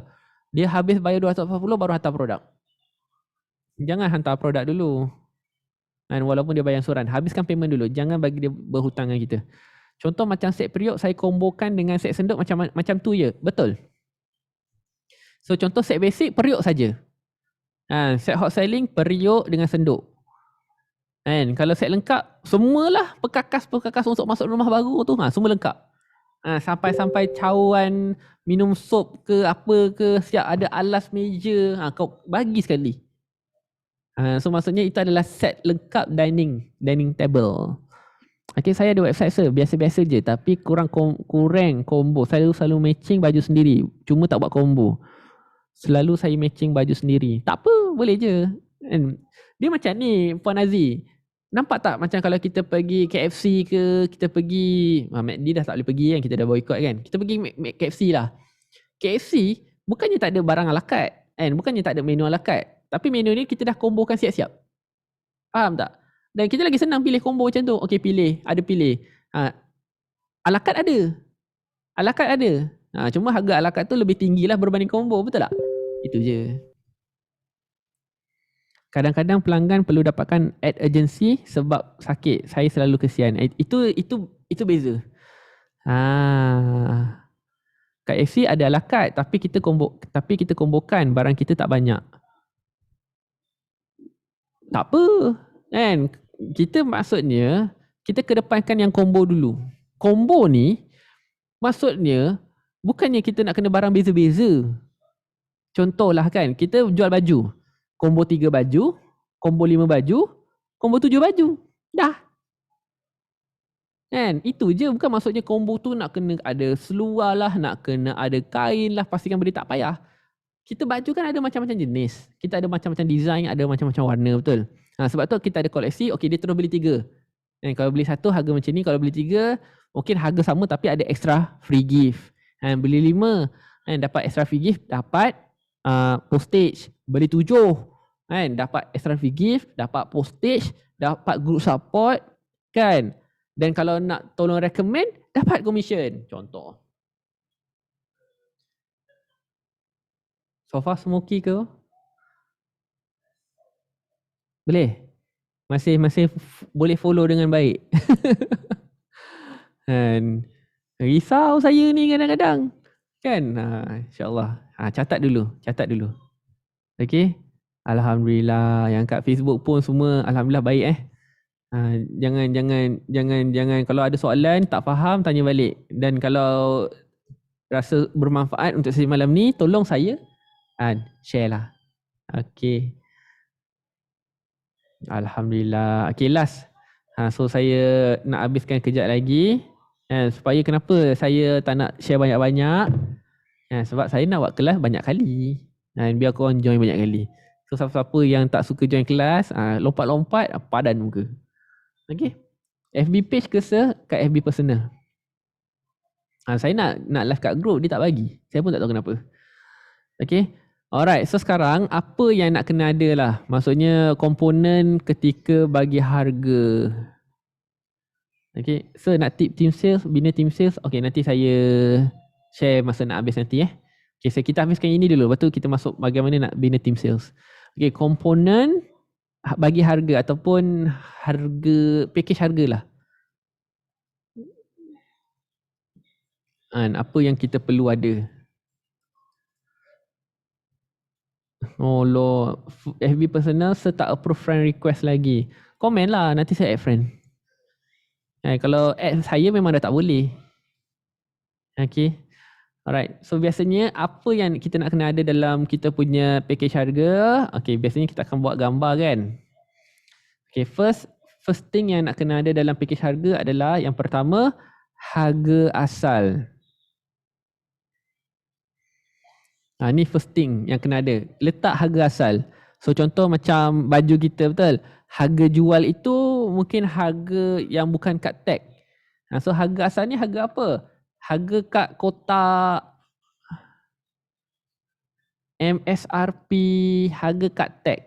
Dia habis bayar 240 baru hantar produk. Jangan hantar produk dulu. Dan walaupun dia bayar ansuran, habiskan payment dulu. Jangan bagi dia berhutang dengan kita. Contoh macam set periuk saya kombokan dengan set senduk macam tu je. Betul. So contoh set basic periuk saja. Set hot selling periuk dengan senduk. Kalau set lengkap, semualah perkakas untuk masuk rumah baru tu. Semua lengkap. Sampai cawan, minum sup ke apa ke, siap ada alas meja. Kau bagi sekali. So maksudnya itu adalah set lengkap dining table. Okay, saya ada website biasa-biasa je. Tapi kurang combo. Saya selalu matching baju sendiri. Cuma tak buat combo. Selalu saya matching baju sendiri. Tak apa, boleh je. Dia macam ni, Puan Aziz. Nampak tak macam kalau kita pergi KFC ke, kita pergi McD dah tak boleh pergi kan, kita dah boycott kan. Kita pergi KFC lah. KFC bukannya tak ada barang ala carte kan, bukannya tak ada menu ala carte, tapi menu ni kita dah kombokan siap-siap. Faham tak? Dan kita lagi senang pilih combo macam tu. Okey, pilih. Ala carte ada. Ala carte ada. Cuma harga ala carte tu lebih tinggi lah berbanding combo, betul tak? Itu je. Kadang-kadang pelanggan perlu dapatkan ad urgency sebab sakit. Saya selalu kesian. Itu beza. Kat FC ada ala carte tapi kita kombokan barang kita tak banyak. Tak apa. Kan? Kita maksudnya kita kedepankan yang combo dulu. Combo ni maksudnya bukannya kita nak kena barang beza-beza. Contohlah kan, kita jual baju. Combo 3 baju, combo 5 baju, combo 7 baju. Dah. Kan? Itu je. Bukan maksudnya combo tu nak kena ada seluar lah, nak kena ada kain lah, pastikan beli, tak payah. Kita baju kan ada macam-macam jenis. Kita ada macam-macam design, ada macam-macam warna, betul? Sebab tu kita ada koleksi, okey dia terus beli 3. Kalau beli 1 harga macam ni, kalau beli 3 mungkin harga sama tapi ada extra free gift. Beli 5 dapat extra free gift, dapat postage. Beli 7 kan, dapat extra free gift, dapat postage, dapat group support kan, dan kalau nak tolong recommend dapat commission contoh. So far smoky ke? Boleh? Masih boleh follow dengan baik. Dan risau saya ni kadang-kadang. Kan? InsyaAllah. Catat dulu. Okey. Alhamdulillah. Yang kat Facebook pun semua alhamdulillah baik Jangan kalau ada soalan tak faham tanya balik. Dan kalau rasa bermanfaat untuk sesi malam ni, tolong saya share lah. Okey. Alhamdulillah. Okay, last. So saya nak habiskan kejap lagi. Supaya kenapa saya tak nak share banyak-banyak. Sebab saya nak buat kelas banyak kali. Biar korang join banyak kali. So siapa-siapa yang tak suka join kelas, lompat-lompat, padan muka. Okay. FB page ke kat FB personal. Saya nak live kat group, dia tak bagi. Saya pun tak tahu kenapa. Okay. Alright, so sekarang apa yang nak kena ada lah. Maksudnya komponen ketika bagi harga. Okay, so nak tip team sales, bina team sales. Okay, nanti saya share masa nak habis nanti Okay, so kita habiskan ini dulu. Lepas tu kita masuk bagaimana nak bina team sales. Okay, komponen bagi harga ataupun harga, package harga lah. Apa yang kita perlu ada. Oh lo, FB personal saya tak approve friend request lagi. Komen lah, nanti saya add friend. Kalau add saya memang dah tak boleh. Okay. Alright, so biasanya apa yang kita nak kena ada dalam kita punya package harga. Okay, biasanya kita akan buat gambar kan. Okay, first thing yang nak kena ada dalam package harga adalah yang pertama, harga asal. Ni first thing yang kena ada. Letak harga asal. So contoh macam baju kita, betul? Harga jual itu mungkin harga yang bukan kat tag. So harga asal ni harga apa? Harga kat kotak, MSRP, harga kat tag.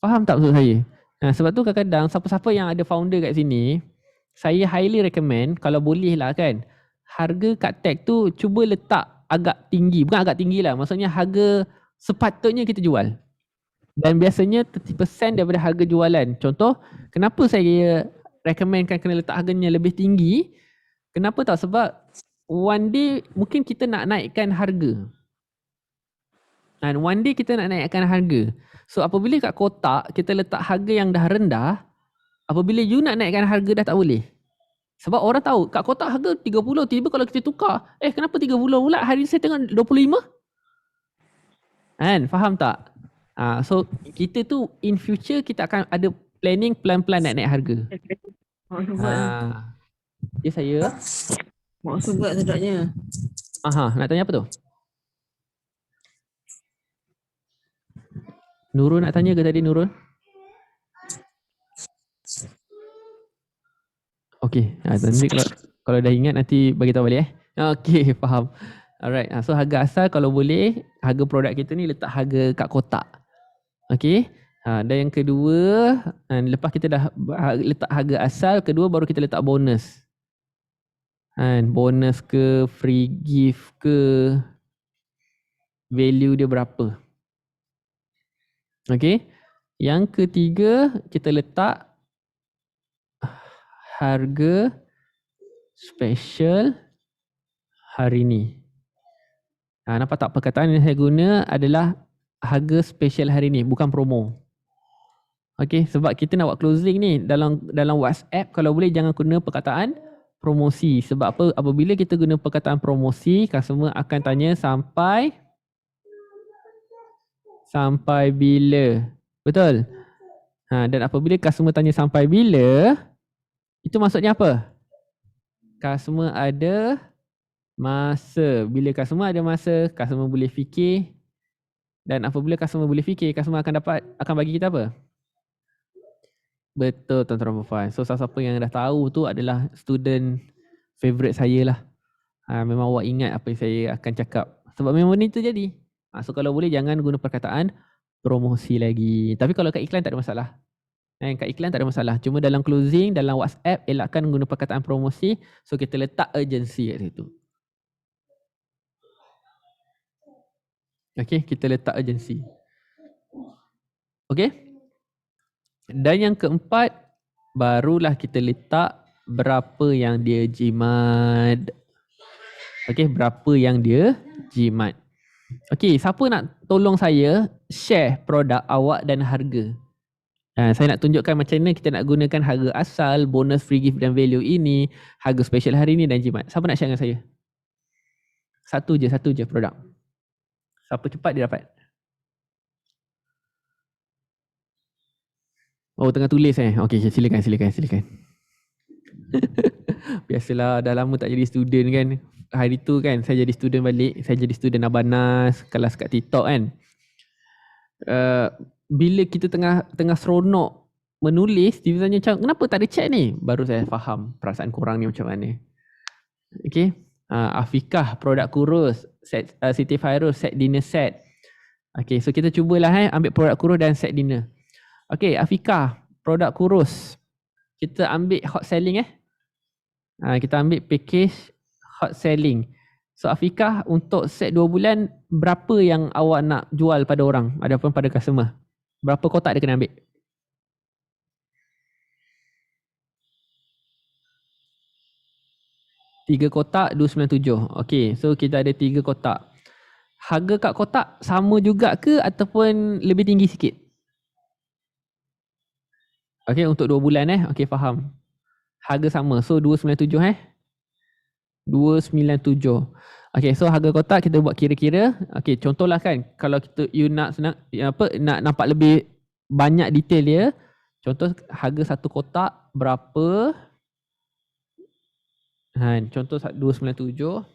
Faham tak maksud saya? Sebab tu kadang-kadang siapa-siapa yang ada founder kat sini, saya highly recommend kalau boleh lah kan, harga kat tag tu cuba letak agak tinggi. Bukan agak tinggi lah. Maksudnya harga sepatutnya kita jual. Dan biasanya 30% daripada harga jualan. Contoh, kenapa saya recommendkan kena letak harganya lebih tinggi? Kenapa tak? Sebab one day mungkin kita nak naikkan harga. Dan one day kita nak naikkan harga. So apabila kat kotak kita letak harga yang dah rendah, apabila you nak naikkan harga dah tak boleh. Sebab orang tahu kat kotak harga 30, tiba kalau kita tukar, kenapa 30 pula? Hari ni saya tengok 25. Faham tak? So kita tu in future kita akan ada planning pelan-pelan nak naik harga. Ya saya. Maksud buat sedapnya. Nak tanya apa tu? Nurul nak tanya ke tadi Nurul? Okey, nanti kalau dah ingat nanti bagi tahu balik Okey, faham. Alright, so harga asal kalau boleh, harga produk kita ni letak harga kat kotak. Okey. Dan yang kedua, lepas kita dah letak harga asal, kedua baru kita letak bonus. Bonus ke, free gift ke, value dia berapa. Okey. Yang ketiga, kita letak harga special hari ni. Nampak tak perkataan yang saya guna adalah harga special hari ni, bukan promo. Okey, sebab kita nak buat closing ni dalam WhatsApp, kalau boleh jangan guna perkataan promosi. Sebab apa? Apabila kita guna perkataan promosi, customer akan tanya sampai bila. Betul? Dan apabila customer tanya sampai bila, itu maksudnya apa? Customer ada masa. Bila customer ada masa, customer boleh fikir. Dan apabila customer boleh fikir, customer akan bagi kita apa? Betul, tuan-tuan dan puan. So siapa yang dah tahu tu adalah student favourite saya lah. Memang awak ingat apa yang saya akan cakap. Sebab memang ni tu jadi. So kalau boleh jangan guna perkataan promosi lagi. Tapi kalau kat iklan tak ada masalah. Kat iklan tak ada masalah. Cuma dalam closing, dalam WhatsApp, elakkan guna perkataan promosi. So kita letak urgency kat situ. Okay, kita letak urgency. Okay. Dan yang keempat, barulah kita letak berapa yang dia jimat. Okay, berapa yang dia jimat. Okay, siapa nak tolong saya share produk awak dan harga. Saya nak tunjukkan macam mana kita nak gunakan harga asal, bonus, free gift dan value ini, harga special hari ini dan jimat. Siapa nak share dengan saya? Satu je produk. Siapa cepat dia dapat. Oh, tengah tulis Okay, silakan. Biasalah, dah lama tak jadi student kan. Hari tu kan saya jadi student balik. Saya jadi student Abanas, kelas kat TikTok kan. Bila kita tengah seronok menulis, dia tanya macam, kenapa tak ada chat ni? Baru saya faham perasaan korang ni macam mana. Okay. Afikah, produk kurus, set, Siti Fairuz, set dinner set. Okay, so kita cubalah ambil produk kurus dan set dinner. Okay, Afikah, produk kurus. Kita ambil hot selling kita ambil package hot selling. So Afikah, untuk set 2 bulan, berapa yang awak nak jual pada orang ataupun pada customer? Berapa kotak dia kena ambil? 3 kotak 297. Okay, so kita ada 3 kotak. Harga kat kotak sama juga ke ataupun lebih tinggi sikit? Okay, untuk 2 bulan Okay, faham. Harga sama. So 297 297. Okay, so harga kotak kita buat kira-kira. Okay, contohlah kan, kalau you nak nampak lebih banyak detail dia. Contoh harga satu kotak berapa? Contoh 297.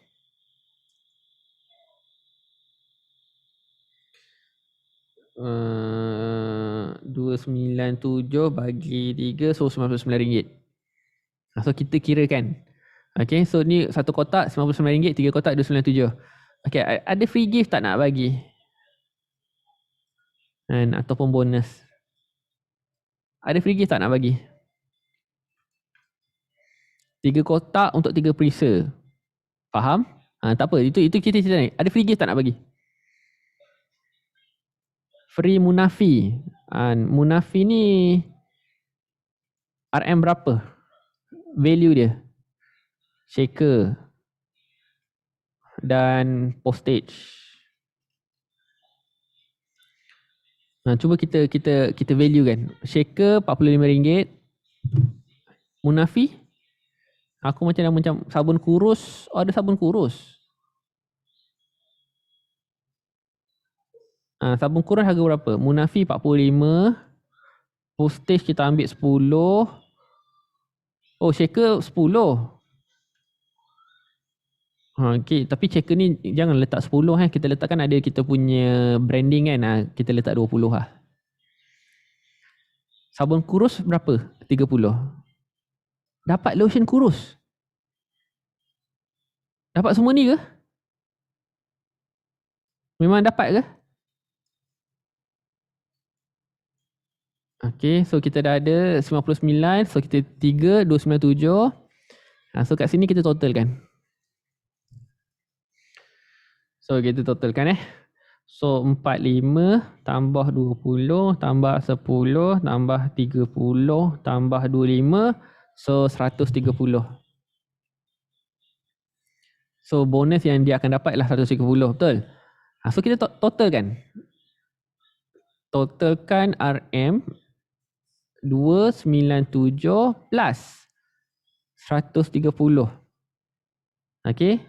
297 bagi 3, so RM99. So kita kira kan. Okay, so ni satu kotak RM99, 3 kotak 297. Okay, ada free gift tak nak bagi? Ataupun bonus. Ada free gift tak nak bagi? 3 kotak untuk 3 perisa. Faham? Tak apa, itu kita cerita ni. Ada free gift tak nak bagi? Free Munafi. Munafi ni RM berapa? Value dia. Shaker. Dan postage. Cuba kita value kan. Shaker RM45. Munafi. Aku macam sabun kurus. Ada sabun kurus. Sabun kurus harga berapa? Munafi RM45. Postage kita ambil RM10. Oh, shaker RM10. Okay, tapi shaker ni jangan letak RM10 Kita letakkan ada kita punya branding kan. Kita letak RM20 Sabun kurus berapa? RM30. Dapat lotion kurus? Dapat semua ni ke? Memang dapat ke? Okay, so kita dah ada 99. So kita 3, 297. So kat sini kita totalkan. So kita totalkan So 45 tambah 20 tambah 10 tambah 30 tambah 25. So 130. So bonus yang dia akan dapat adalah 130, betul? So kita totalkan. Totalkan RM 297 plus 130. Okay.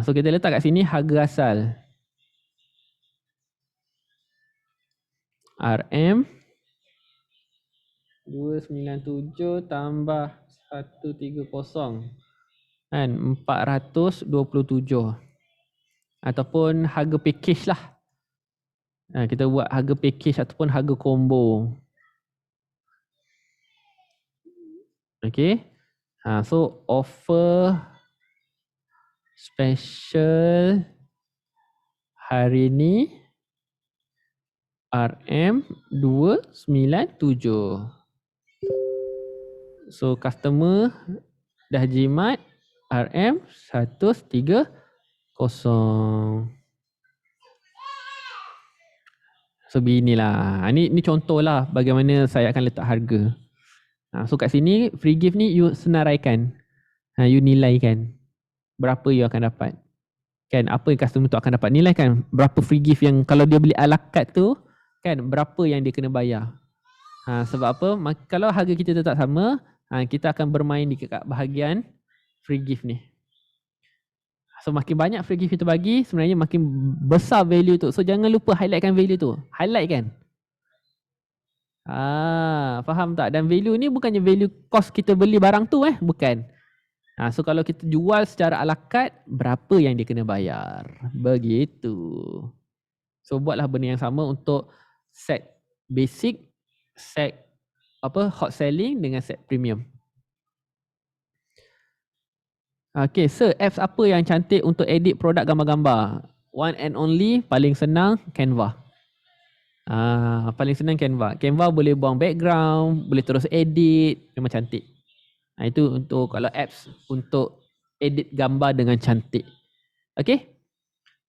So kita letak kat sini harga asal. RM 297 tambah 130 kan 427. Ataupun harga package lah. Kita buat harga package ataupun harga combo. Okay. So offer special hari ni RM297. So customer dah jimat RM130. So beginilah. Ni contoh lah bagaimana saya akan letak harga. So kat sini free gift ni you senaraikan. You nilaikan berapa you akan dapat. Kan apa yang customer tu akan dapat. Nilaikan berapa free gift yang kalau dia beli a la carte tu kan berapa yang dia kena bayar. Sebab apa? Kalau harga kita tetap sama, kita akan bermain di bahagian free gift ni. So makin banyak free gift kita bagi, sebenarnya makin besar value tu. So jangan lupa highlightkan value tu. Highlight kan? Faham tak? Dan value ni bukannya value cost kita beli barang tu bukan. So kalau kita jual secara a la carte, berapa yang dia kena bayar? Begitu. So buatlah benda yang sama untuk set basic, set hot selling dengan set premium. Okay, apps apa yang cantik untuk edit produk gambar-gambar? One and only, paling senang Canva. Paling senang Canva. Canva boleh buang background, boleh terus edit, memang cantik. Itu untuk kalau apps untuk edit gambar dengan cantik. Okay?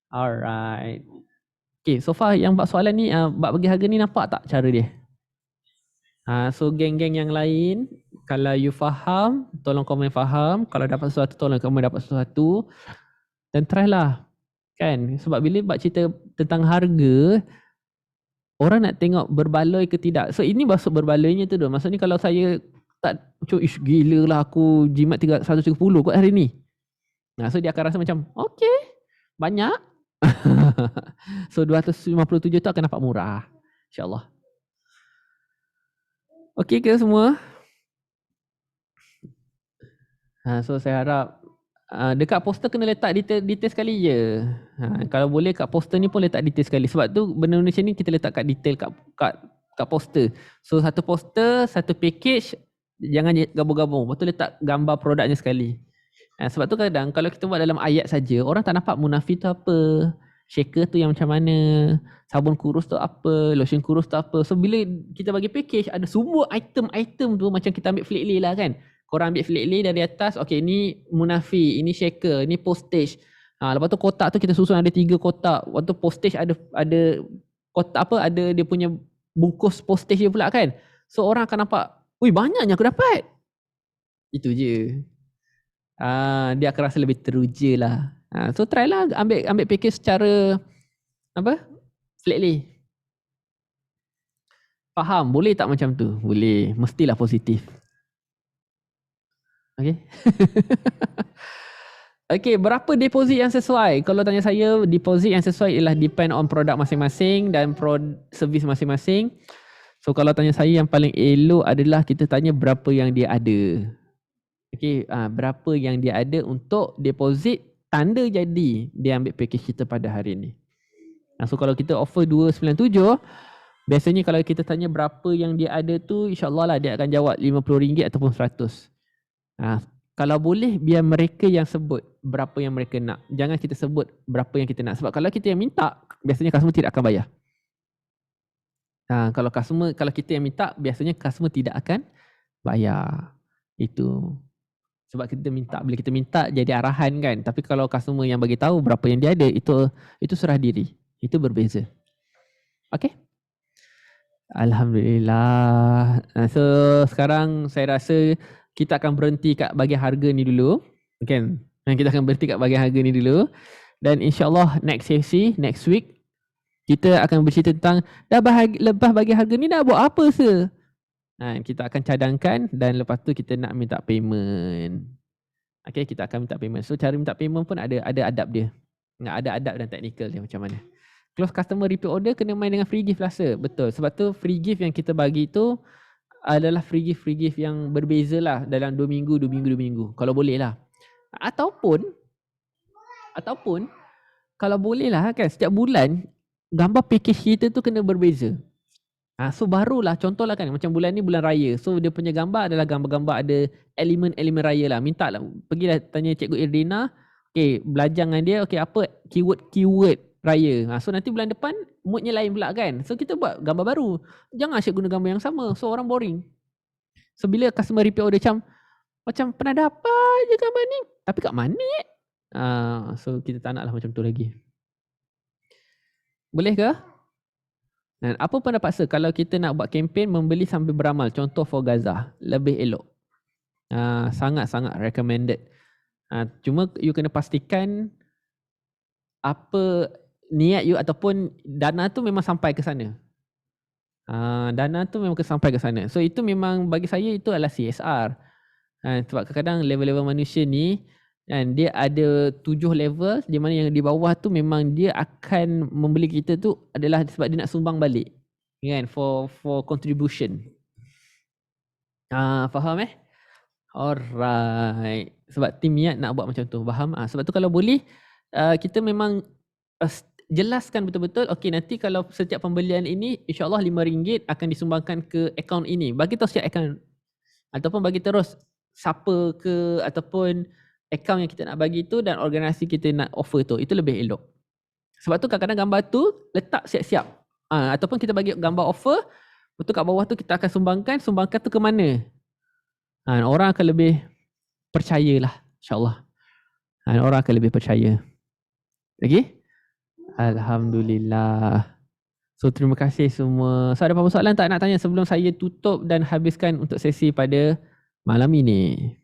Alright. Okay, so far yang buat soalan ni, buat bagi harga ni nampak tak cara dia? So geng-geng yang lain, kalau you faham, tolong komen faham. Kalau dapat sesuatu, tolong komen dapat sesuatu. Dan try lah. Kan? Sebab bila buat cerita tentang harga, orang nak tengok berbaloi ke tidak. So ini maksud berbaloinya tu. Maksudnya kalau saya tak, gila lah aku jimat 130 kot hari ni. So dia akan rasa macam, okay, banyak. So 257 tu akan nampak murah. InsyaAllah. Okay ke semua? So saya harap dekat poster kena letak detail sekali je. Kalau boleh kat poster ni pun letak detail sekali. Sebab tu benda macam ni kita letak kat detail kat poster. So satu poster, satu package, jangan gabung-gabung. Lepas tu letak gambar produknya sekali. Sebab tu kadang kalau kita buat dalam ayat saja, orang tak nampak Munafi tu apa, shaker tu yang macam mana, sabun kurus tu apa, lotion kurus tu apa. So bila kita bagi package, ada semua item-item tu macam kita ambil flat lay lah kan. Korang ambil flat lay dari atas, okay ni Munafi, ini shaker, ni postage. Lepas tu kotak tu kita susun ada 3 kotak. Lepas tu postage ada kotak apa, ada dia punya bungkus postage dia pula kan. So orang akan nampak, ui banyaknya aku dapat. Itu je. Dia akan rasa lebih teruja lah. So try lah ambil package secara flat lay. Faham? Boleh tak macam tu? Boleh. Mestilah positif. Okay. Okay, berapa deposit yang sesuai? Kalau tanya saya, deposit yang sesuai ialah depend on produk masing-masing dan servis masing-masing. So kalau tanya saya, yang paling elok adalah kita tanya berapa yang dia ada. Okay, berapa yang dia ada untuk deposit, tanda jadi dia ambil package kita pada hari ni. So kalau kita offer 297, biasanya kalau kita tanya berapa yang dia ada tu, insyaAllah lah dia akan jawab RM50 ataupun RM100. Kalau boleh biar mereka yang sebut berapa yang mereka nak. Jangan kita sebut berapa yang kita nak. Sebab kalau kita yang minta, biasanya customer tidak akan bayar. Kalau kita yang minta, biasanya customer tidak akan bayar. Itu. Sebab kita minta, bila kita minta jadi arahan kan. Tapi kalau customer yang bagi tahu berapa yang dia ada, itu serah diri. Itu berbeza. Okay? Alhamdulillah. So sekarang saya rasa kita akan berhenti kat bahagian harga ni dulu. Kan? Kita akan berhenti kat bahagian harga ni dulu. Dan insyaAllah next sesi, next week, kita akan bercerita tentang lepas bahagian harga ni dah buat apa se? Kita akan cadangkan dan lepas tu kita nak minta payment. Okay, kita akan minta payment. So cara minta payment pun ada adab dia. Ada adab dan teknikal dia macam mana. Close customer repeat order kena main dengan free gift lah se. Betul. Sebab tu free gift yang kita bagi tu adalah free gift yang berbeza lah dalam 2 minggu. Kalau boleh lah. Ataupun kalau boleh lah kan setiap bulan gambar package kita tu kena berbeza. So barulah contohlah kan macam bulan ni bulan raya. So dia punya gambar adalah gambar-gambar ada elemen-elemen raya lah. Minta lah pergilah tanya Cikgu Irdina. Okay, belajar dengan dia. Okay, apa keyword. raya. So nanti bulan depan moodnya lain pula kan. So kita buat gambar baru. Jangan asyik guna gambar yang sama. So orang boring. So bila customer repeat order macam pernah dapat je gambar ni. Tapi kat mana so kita tak nak lah macam tu lagi. Boleh ke? Dan apa pendapat sir kalau kita nak buat kempen membeli sambil beramal, contoh for Gaza, lebih elok? Sangat-sangat recommended. Cuma you kena pastikan apa niat you ataupun dana tu memang sampai ke sana. Dana tu memang sampai ke sana. So itu memang bagi saya itu adalah CSR. Sebab kadang-kadang level-level manusia ni dan dia ada 7 level di mana yang di bawah tu memang dia akan membeli kita tu adalah sebab dia nak sumbang balik kan, for contribution. Faham alright, sebab tim niat nak buat macam tu, faham. Sebab tu kalau boleh kita memang jelaskan betul-betul, okey nanti kalau setiap pembelian ini insya-Allah RM5 akan disumbangkan ke akaun ini, bagi tahu setiap akaun ataupun bagi terus siapa ke ataupun akaun yang kita nak bagi tu dan organisasi kita nak offer tu, itu lebih elok. Sebab tu kadang-kadang gambar tu letak siap-siap. Ataupun kita bagi gambar offer, betul kat bawah tu kita akan sumbangkan tu ke mana. Orang akan lebih percayalah, insya-Allah. Orang akan lebih percaya. Okay? Alhamdulillah. So terima kasih semua. So ada apa-apa soalan tak nak tanya sebelum saya tutup dan habiskan untuk sesi pada malam ini?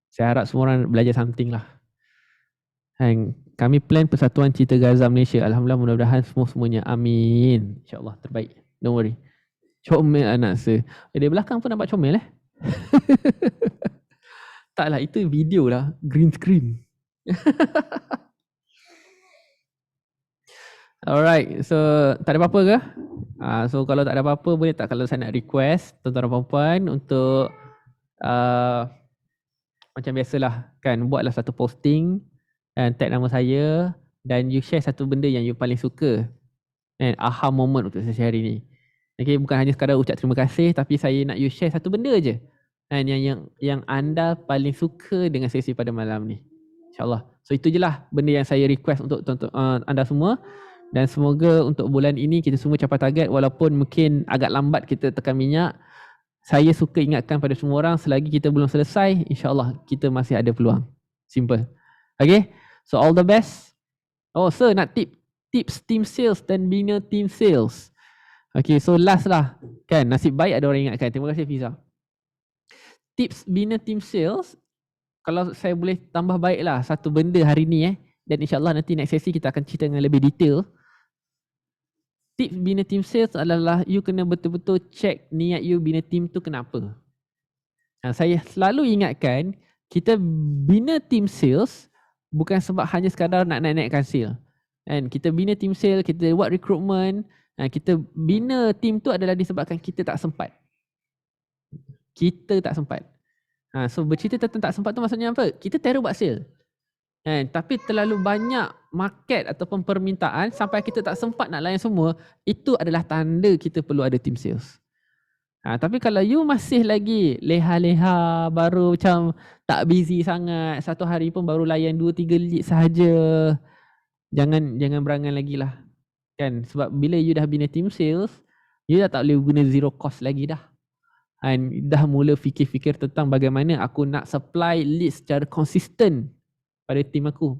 Saya harap semua orang belajar something lah. Kami plan Persatuan Cerita Gaza Malaysia. Alhamdulillah, mudah-mudahan semuanya. Amin. InsyaAllah terbaik. Don't worry. Comel anak saya. Dari belakang pun nampak comel Taklah, itu video lah. Green screen. Alright. So tak ada apa-apa ke? So kalau tak ada apa-apa, boleh tak kalau saya nak request tuan-tuan dan puan-puan untuk macam biasalah kan, buatlah satu posting dan tag nama saya dan you share satu benda yang you paling suka and aha moment untuk sesi hari ni. Okay, bukan hanya sekadar ucap terima kasih, tapi saya nak you share satu benda je and yang anda paling suka dengan sesi pada malam ni, insyaAllah. So itu je lah benda yang saya request untuk anda semua, dan semoga untuk bulan ini kita semua capai target walaupun mungkin agak lambat kita tekan minyak. Saya suka ingatkan pada semua orang, selagi kita belum selesai, insyaAllah kita masih ada peluang. Simple. Okay, so all the best. Oh sir, nak tips team sales dan bina team sales. Okay, so last lah kan, nasib baik ada orang ingatkan. Terima kasih Fiza. Tips bina team sales, kalau saya boleh tambah baiklah satu benda hari ni dan insyaAllah nanti next sesi kita akan cerita dengan lebih detail. Tips bina team sales adalah you kena betul-betul check niat you bina team tu kenapa. Saya selalu ingatkan, kita bina team sales bukan sebab hanya sekadar nak naik-naikkan sale. And kita bina team sales, kita buat recruitment, kita bina team tu adalah disebabkan kita tak sempat. Kita tak sempat. So bercerita tentang tak sempat tu maksudnya apa? Kita terus buat sale. Tapi terlalu banyak market ataupun permintaan sampai kita tak sempat nak layan semua, itu adalah tanda kita perlu ada team sales. Tapi kalau you masih lagi leha-leha, baru macam tak busy sangat, satu hari pun baru layan 2-3 lead sahaja, jangan berangan lagi lah. Kan? Sebab bila you dah bina team sales, you dah tak boleh guna zero cost lagi dah. Dah mula fikir-fikir tentang bagaimana aku nak supply lead secara konsisten pada tim aku.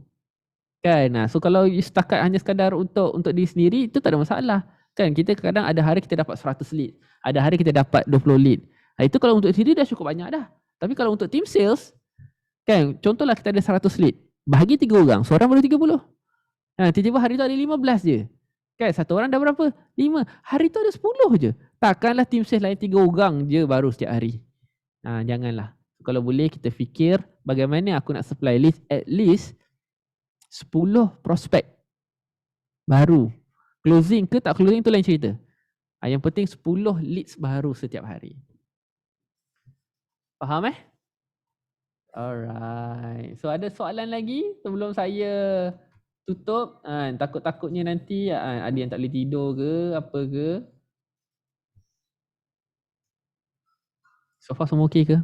Kan? So kalau you setakat hanya sekadar untuk diri sendiri, itu tak ada masalah. Kan? Kita kadang ada hari kita dapat 100 lead. Ada hari kita dapat 20 lead. Itu kalau untuk sendiri dah cukup banyak dah. Tapi kalau untuk team sales, kan, contohlah kita ada 100 lead. Bahagi 3 orang, seorang baru 30. Tiba-tiba hari tu ada 15 je. Kan, satu orang dah berapa? 5. Hari tu ada 10 je. Takkanlah team sales lain 3 orang je baru setiap hari. Janganlah. Kalau boleh kita fikir bagaimana aku nak supply list at least 10 prospek baru. Closing ke tak closing tu lain cerita. Yang penting 10 leads baru setiap hari. Faham Alright. So ada soalan lagi sebelum saya tutup? Takut-takutnya nanti ada yang tak boleh tidur ke apa ke. So far semua okey ke?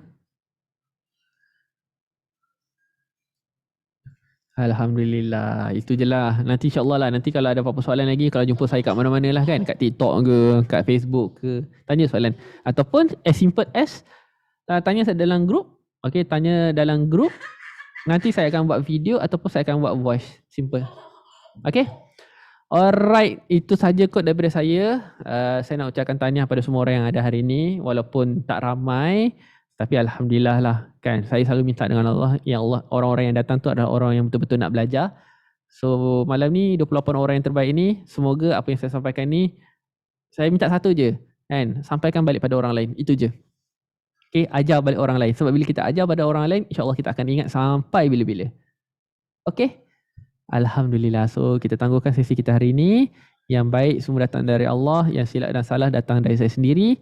Alhamdulillah. Itu je lah. Nanti insyaAllah lah. Nanti kalau ada apa-apa soalan lagi, kalau jumpa saya kat mana-mana lah kan. Kat TikTok ke, kat Facebook ke. Tanya soalan. Ataupun as simple as tanya saya dalam grup. Okay, tanya dalam grup. Nanti saya akan buat video ataupun saya akan buat voice. Simple. Okay. Alright. Itu saja kot daripada saya. Saya nak ucapkan tahniah pada semua orang yang ada hari ini. Walaupun tak ramai. Tapi Alhamdulillah lah kan. Saya selalu minta dengan Allah. Ya Allah, orang-orang yang datang tu adalah orang yang betul-betul nak belajar. So malam ni 28 orang yang terbaik ni, semoga apa yang saya sampaikan ni, saya minta satu je kan. Sampaikan balik pada orang lain. Itu je. Okay, ajar balik orang lain. Sebab bila kita ajar pada orang lain, insyaAllah kita akan ingat sampai bila-bila. Okay. Alhamdulillah. So kita tangguhkan sesi kita hari ini. Yang baik semua datang dari Allah. Yang silap dan salah datang dari saya sendiri.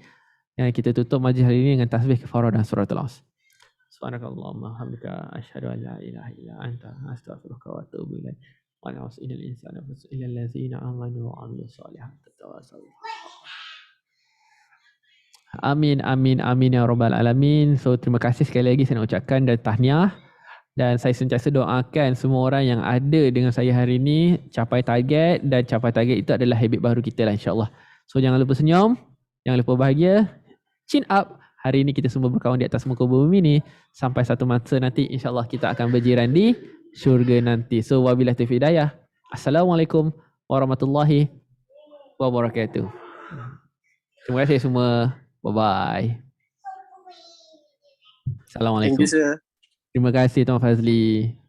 Yang kita tutup majlis hari ini dengan tasbih kafarah dan suratul As. Subhanakallahumma hamdika asyhadu an la ilaha illa anta astaghfiruka wa atubu ilaik. Wa na'udzu ilal insana illa allazina amanu wa 'amilus solihati tawassaw. Amin amin amin ya rabbal alamin. So terima kasih sekali lagi saya nak ucapkan dan tahniah. Dan saya sentiasa doakan semua orang yang ada dengan saya hari ini capai target, dan capai target itu adalah habit baru kita lah insya-Allah. So jangan lupa senyum, jangan lupa bahagia. Chin up. Hari ini kita semua berkawan di atas muka bumi ni. Sampai satu masa nanti insya-Allah kita akan berjiran di syurga nanti. So wabillahi taufiq hidayah. Assalamualaikum warahmatullahi wabarakatuh. Terima kasih semua. Bye-bye. Assalamualaikum. Thank you, sir. Terima kasih Tuan Fazli.